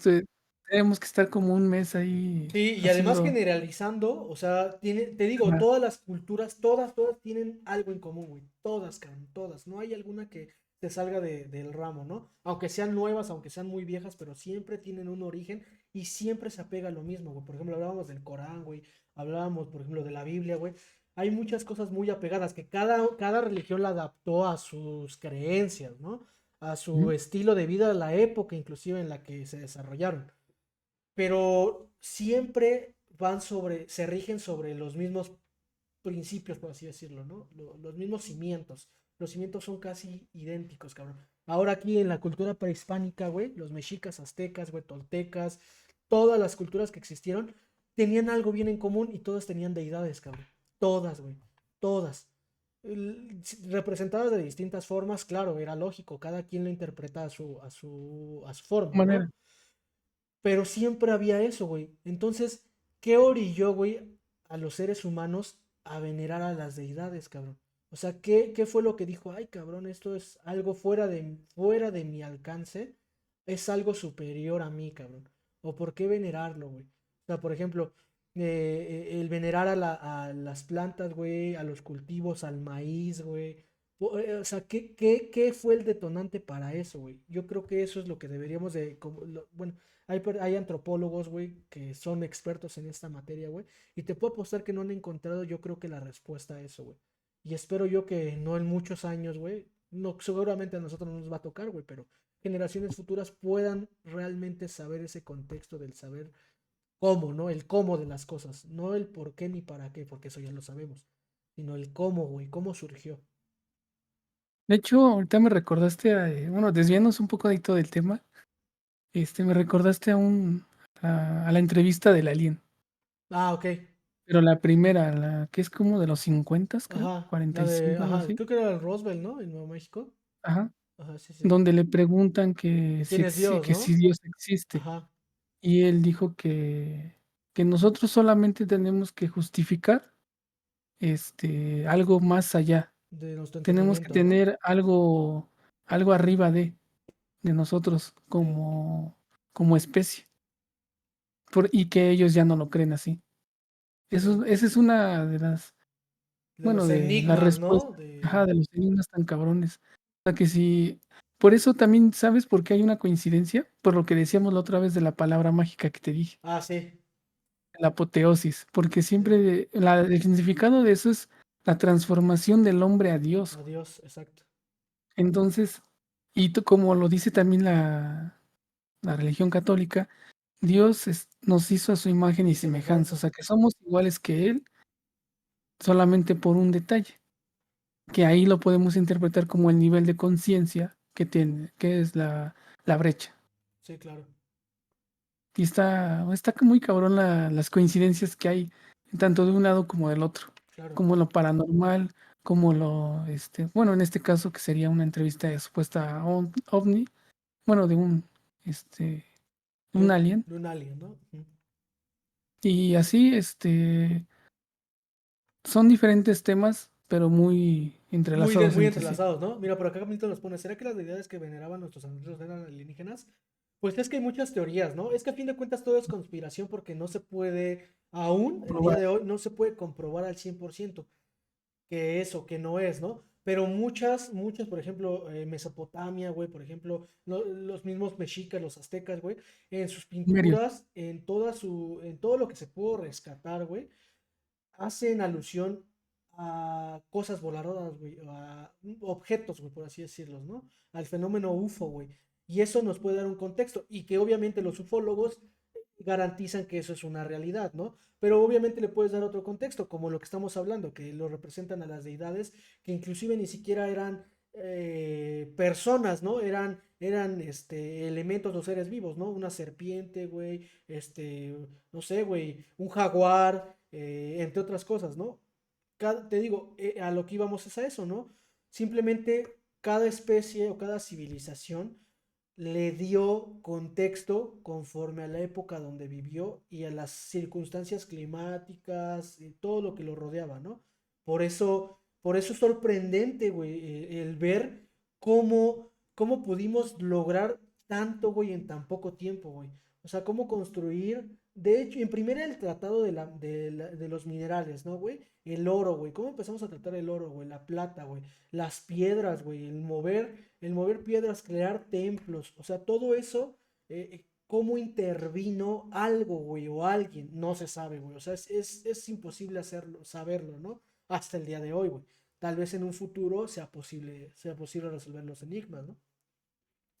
tenemos que estar como un mes ahí Sí, y además haciendo. generalizando, o sea, te digo, Ajá, todas las culturas, todas tienen algo en común, güey. Todas, cabrón, todas. No hay alguna que te salga del ramo, ¿no? Aunque sean nuevas, aunque sean muy viejas, pero siempre tienen un origen y siempre se apega a lo mismo, güey. Por ejemplo, hablábamos del Corán, güey. Hablábamos, por ejemplo, de la Biblia, güey. Hay muchas cosas muy apegadas que cada religión la adaptó a sus creencias, ¿no? A su ujú, estilo de vida, a la época inclusive en la que se desarrollaron, pero siempre se rigen sobre los mismos principios, por así decirlo, ¿no? Los mismos cimientos. Los cimientos son casi idénticos, cabrón. Ahora aquí en la cultura prehispánica, güey, los mexicas, aztecas, güey, toltecas, todas las culturas que existieron tenían algo bien en común y todas tenían deidades, cabrón. Todas, güey. Todas. Representadas de distintas formas, claro, era lógico, cada quien lo interpreta a su forma, manera. ¿no? Pero siempre había eso, güey. Entonces, ¿qué orilló, güey, a los seres humanos a venerar a las deidades, cabrón? O sea, ¿qué fue lo que dijo? Ay, cabrón, esto es algo fuera de mi alcance. Es algo superior a mí, cabrón. ¿O por qué venerarlo, güey? O sea, por ejemplo, el venerar a las plantas, güey, a los cultivos, al maíz, güey. O sea, ¿qué fue el detonante para eso, güey? Yo creo que eso es lo que deberíamos de, bueno, hay antropólogos, güey, que son expertos en esta materia, güey. Y te puedo apostar que no han encontrado, yo creo que la respuesta a eso, güey. Y espero yo que no en muchos años, güey. No, seguramente a nosotros no nos va a tocar, güey, pero generaciones futuras puedan realmente saber ese contexto del saber cómo, ¿no? El cómo de las cosas. No el por qué ni para qué, porque eso ya lo sabemos. Sino el cómo, güey, cómo surgió. De hecho, ahorita me recordaste, bueno, desviándonos un poco de todo el tema, me recordaste a la entrevista del Alien. Ah, ok. Pero la primera, la que es como de los 50, creo, Ajá. La de, 45, algo ajá, así. creo que era el Roswell, ¿no? En Nuevo México. Ajá. Ajá, sí, sí. Donde le preguntan ¿Quién es Dios, que si no? Dios existe. Ajá. Y él dijo que nosotros solamente tenemos que justificar algo más allá. De nuestro Tenemos que entendimiento, ¿no? tener algo arriba de nosotros Sí. como especie. Y que ellos ya no lo creen así. Esa es una de las, De bueno, los de las enigmas, ¿no? respuestas, De... ajá, de los enigmas tan cabrones. O sea que si, por eso también, ¿sabes por qué hay una coincidencia? Por lo que decíamos la otra vez de la palabra mágica que te dije, Ah, sí. la apoteosis, porque Sí. siempre el significado de eso es la transformación del hombre a Dios. Adiós, exacto. Entonces, y como lo dice también la religión católica, Dios nos hizo a su imagen y Y semejanza, o semejanza. sea que somos iguales que Él, solamente por un detalle, que ahí lo podemos interpretar como el nivel de conciencia que tiene, que es la brecha. Sí, claro. Y está muy cabrón las coincidencias que hay, tanto de un lado como del otro, Claro. como lo paranormal, como bueno, en este caso que sería una entrevista de supuesta ovni, bueno, este, De un alien, de un alien, ¿no? Ujú. y así, son diferentes temas, pero muy entrelazados Muy entre sí. entrelazados, ¿no? Mira, por acá Milton nos pone, ¿será que las deidades que veneraban nuestros ancestros eran alienígenas? Pues es que hay muchas teorías, ¿no? Es que a fin de cuentas todo es conspiración porque no se puede, aún el día Probar. de hoy, no se puede comprobar al 100% que es o que no es, ¿no? Pero muchas, por ejemplo, Mesopotamia, güey, por ejemplo, los mismos mexicas, los aztecas, güey, en sus Sumerios, pinturas, en todo lo que se pudo rescatar, güey, hacen alusión a cosas voladoras, güey, a objetos, güey, por así decirlos, ¿no? Al fenómeno UFO, güey. Y eso nos puede dar un contexto y que obviamente los ufólogos garantizan que eso es una realidad, ¿no? Pero obviamente le puedes dar otro contexto, como lo que estamos hablando, que lo representan a las deidades, que inclusive ni siquiera eran personas, ¿no? Eran elementos o seres vivos, ¿no? Una serpiente, güey, no sé, güey, un jaguar, entre otras cosas, ¿no? Te digo, a lo que íbamos es a eso, ¿no? Simplemente cada especie o cada civilización le dio contexto conforme a la época donde vivió y a las circunstancias climáticas y todo lo que lo rodeaba, ¿no? Por eso es sorprendente, güey, el ver cómo pudimos lograr tanto, güey, en tan poco tiempo, güey. O sea, cómo construir, de hecho, en primera el tratado de los minerales, ¿no, güey? El oro, güey. ¿Cómo empezamos a tratar el oro, güey? La plata, güey. Las piedras, güey. El mover piedras, crear templos. O sea, todo eso, cómo intervino algo, güey, o alguien. No se sabe, güey. O sea, es imposible hacerlo, saberlo, ¿no? Hasta el día de hoy, güey. Tal vez en un futuro sea posible resolver los enigmas, ¿no?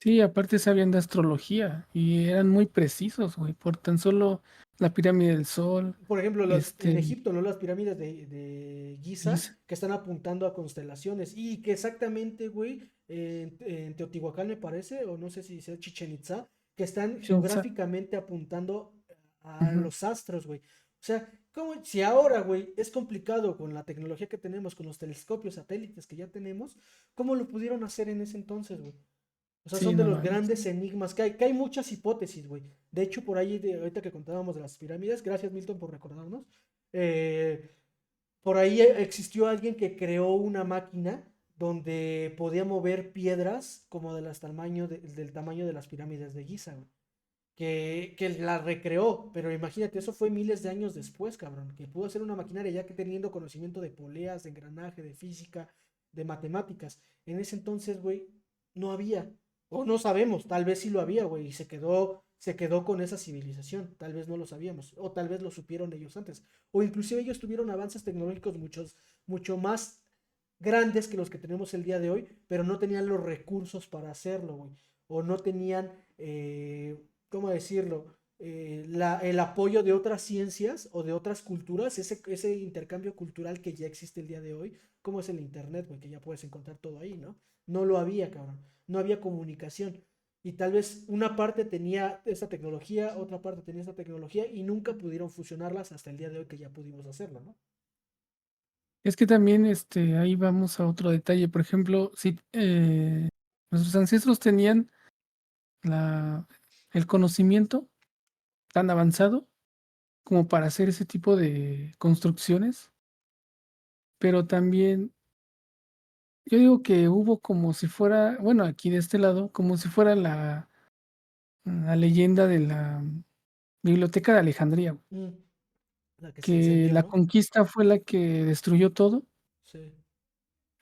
Sí, aparte sabían de astrología y eran muy precisos, güey, por tan solo la pirámide del Sol, Por ejemplo, en este, Egipto, ¿no? Las pirámides de Giza Giza, que están apuntando a constelaciones y que exactamente, güey, en Teotihuacán me parece, o no sé si sea Chichen Itza, que están Chichén Itzá, geográficamente apuntando a ujú. los astros, güey. O sea, si ahora, güey, es complicado con la tecnología que tenemos, con los telescopios, satélites que ya tenemos, ¿cómo lo pudieron hacer en ese entonces, güey? O sea, Sí, son de no los manches. grandes enigmas que hay muchas hipótesis, güey. De hecho, por ahí, ahorita que contábamos de las pirámides, gracias Milton por recordarnos, eh, por ahí existió alguien que creó una máquina donde podía mover piedras como del tamaño de las pirámides de Giza, güey. Que la recreó, pero imagínate, eso fue miles de años después, cabrón, que pudo hacer una maquinaria ya que teniendo conocimiento de poleas, de engranaje, de física, de matemáticas. En ese entonces, güey, no había, o no sabemos, tal vez sí lo había, güey, y se quedó con esa civilización, tal vez no lo sabíamos, o tal vez lo supieron ellos antes, o inclusive ellos tuvieron avances tecnológicos mucho más grandes que los que tenemos el día de hoy, pero no tenían los recursos para hacerlo, güey, o no tenían, ¿cómo decirlo? El apoyo de otras ciencias o de otras culturas, ese intercambio cultural que ya existe el día de hoy, como es el internet, güey, que ya puedes encontrar todo ahí, ¿no? No lo había, cabrón. No había comunicación. Y tal vez una parte tenía esta tecnología, otra parte tenía esta tecnología y nunca pudieron fusionarlas hasta el día de hoy que ya pudimos hacerlo, ¿no? Es que también, ahí vamos a otro detalle, por ejemplo, si nuestros ancestros tenían la, el conocimiento tan avanzado como para hacer ese tipo de construcciones, pero también yo digo que hubo como si fuera, bueno, aquí de este lado, como si fuera la leyenda de la Biblioteca de Alejandría, Mm, la que se que incendió, la ¿no? conquista fue la que destruyó todo Sí,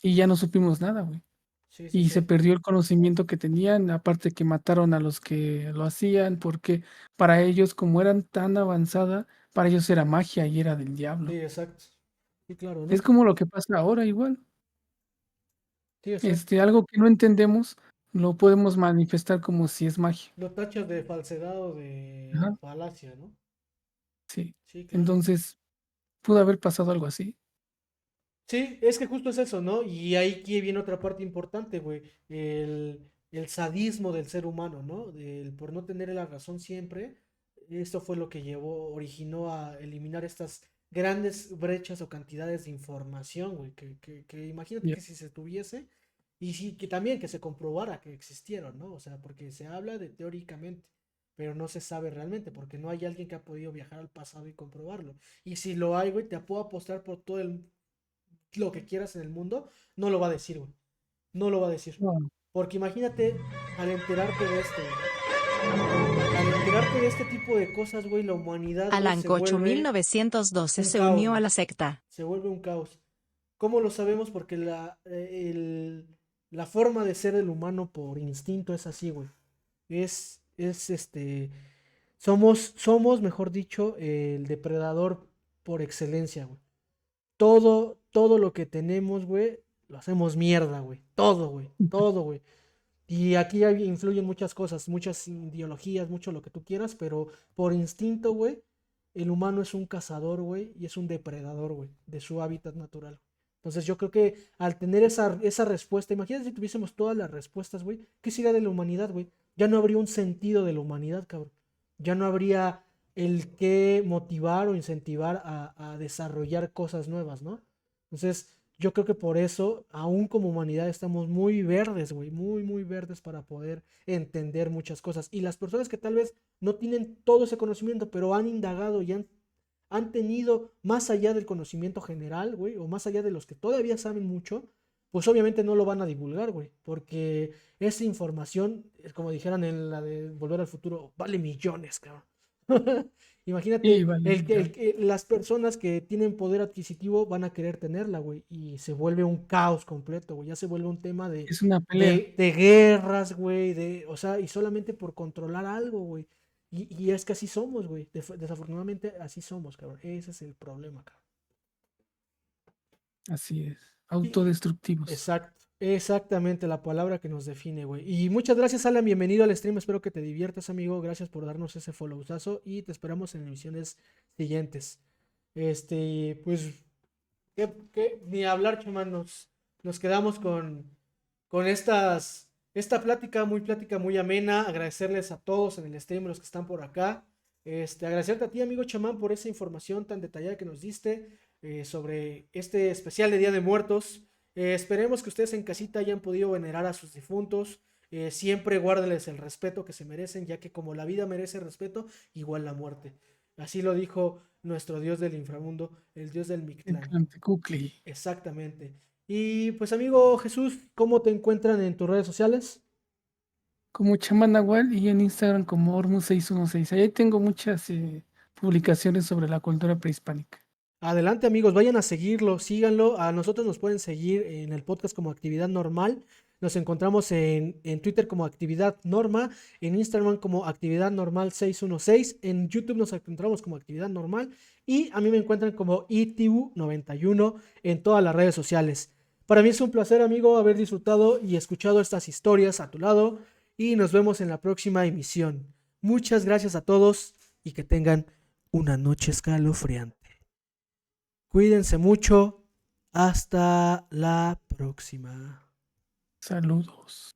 y ya no supimos nada, güey. sí, sí, Y se sí. perdió el conocimiento que tenían, aparte que mataron a los que lo hacían, porque para ellos, como eran tan avanzada, para ellos era magia y era del Sí, diablo. exacto. Sí, claro, Es ¿no? como lo que pasa ahora igual. Sí, exacto. Algo que no entendemos, lo podemos manifestar como si es magia. Lo tachas de falsedad o de Ajá, falacia, ¿no? sí. Sí, claro. Entonces, pudo haber pasado algo así. Sí, es que justo es eso, ¿no? Y ahí que viene otra parte importante, güey. El sadismo del ser humano, ¿no? Por no tener la razón siempre. Esto fue lo que originó a eliminar estas grandes brechas o cantidades de información, güey. Que imagínate Ya. que si se tuviese, y sí, que también que se comprobara que existieron, ¿no? O sea, porque se habla de teóricamente, pero no se sabe realmente, porque no hay alguien que ha podido viajar al pasado y comprobarlo. Y si lo hay, güey, te puedo apostar por todo lo que quieras en el mundo, no lo va a decir, güey. No lo va a decir. No, Porque imagínate al enterarte de esto, güey. Al enterarte de este tipo de cosas, güey, la humanidad, güey, se Alancocho vuelve 1912 un se caos, unió a güey. la secta. Se vuelve un caos. ¿Cómo lo sabemos? Porque la forma de ser del humano por instinto es así, güey. Somos, mejor dicho, el depredador por excelencia, güey. Todo lo que tenemos, güey, lo hacemos mierda, güey. Todo, güey. Todo, güey. Y aquí influyen muchas cosas, muchas ideologías, mucho lo que tú quieras, pero por instinto, güey, el humano es un cazador, güey, y es un depredador, güey, de su hábitat natural. Entonces yo creo que al tener esa respuesta, imagínate si tuviésemos todas las respuestas, güey, ¿qué sería de la humanidad, güey? Ya no habría un sentido de la humanidad, cabrón. Ya no habría el que motivar o incentivar a desarrollar cosas nuevas, ¿no? Entonces, yo creo que por eso, aún como humanidad, estamos muy verdes, güey, muy, muy verdes para poder entender muchas cosas. Y las personas que tal vez no tienen todo ese conocimiento, pero han indagado y han tenido más allá del conocimiento general, güey, o más allá de los que todavía saben mucho, pues obviamente no lo van a divulgar, güey, porque esa información, como dijeran en la de Volver al Futuro, vale millones, cabrón. Y Imagínate, vale, millón. las personas que tienen poder adquisitivo van a querer tenerla, güey, y se vuelve un caos completo, güey, ya se vuelve un tema Es una pelea. de guerras, güey, o sea, y solamente por controlar algo, güey. Y es que así somos, güey, desafortunadamente así somos, cabrón, ese es el problema, cabrón. Así es. Y, Autodestructivos. exacto, exactamente la palabra que nos define, güey. Y muchas gracias, Alan, bienvenido al stream, espero que te diviertas, amigo, gracias por darnos ese followzazo y te esperamos en emisiones siguientes. Pues, ni hablar, chamán, nos quedamos con esta plática muy amena, agradecerles a todos en el stream, los que están por acá, agradecerte a ti, amigo chamán, por esa información tan detallada que nos diste sobre este especial de Día de Muertos. Esperemos que ustedes en casita hayan podido venerar a sus difuntos. Siempre guárdenles el respeto que se merecen, ya que como la vida merece respeto, igual la muerte. Así lo dijo nuestro dios del inframundo, el dios del El Mictlán. Clantecuhtli. Exactamente. Y pues amigo Jesús, ¿cómo te encuentran en tus redes sociales? Como chamán Nahual y en Instagram como Ormus616. Ahí tengo muchas publicaciones sobre la cultura prehispánica. Adelante amigos, vayan a seguirlo, síganlo. A nosotros nos pueden seguir en el podcast como Actividad Normal. Nos encontramos en Twitter como Actividad Norma, en Instagram como Actividad Normal 616, en YouTube nos encontramos como Actividad Normal y a mí me encuentran como ITU91 en todas las redes sociales. Para mí es un placer, amigo, haber disfrutado y escuchado estas historias a tu lado y nos vemos en la próxima emisión. Muchas gracias a todos y que tengan una noche escalofriante. Cuídense mucho. Hasta la próxima. Saludos.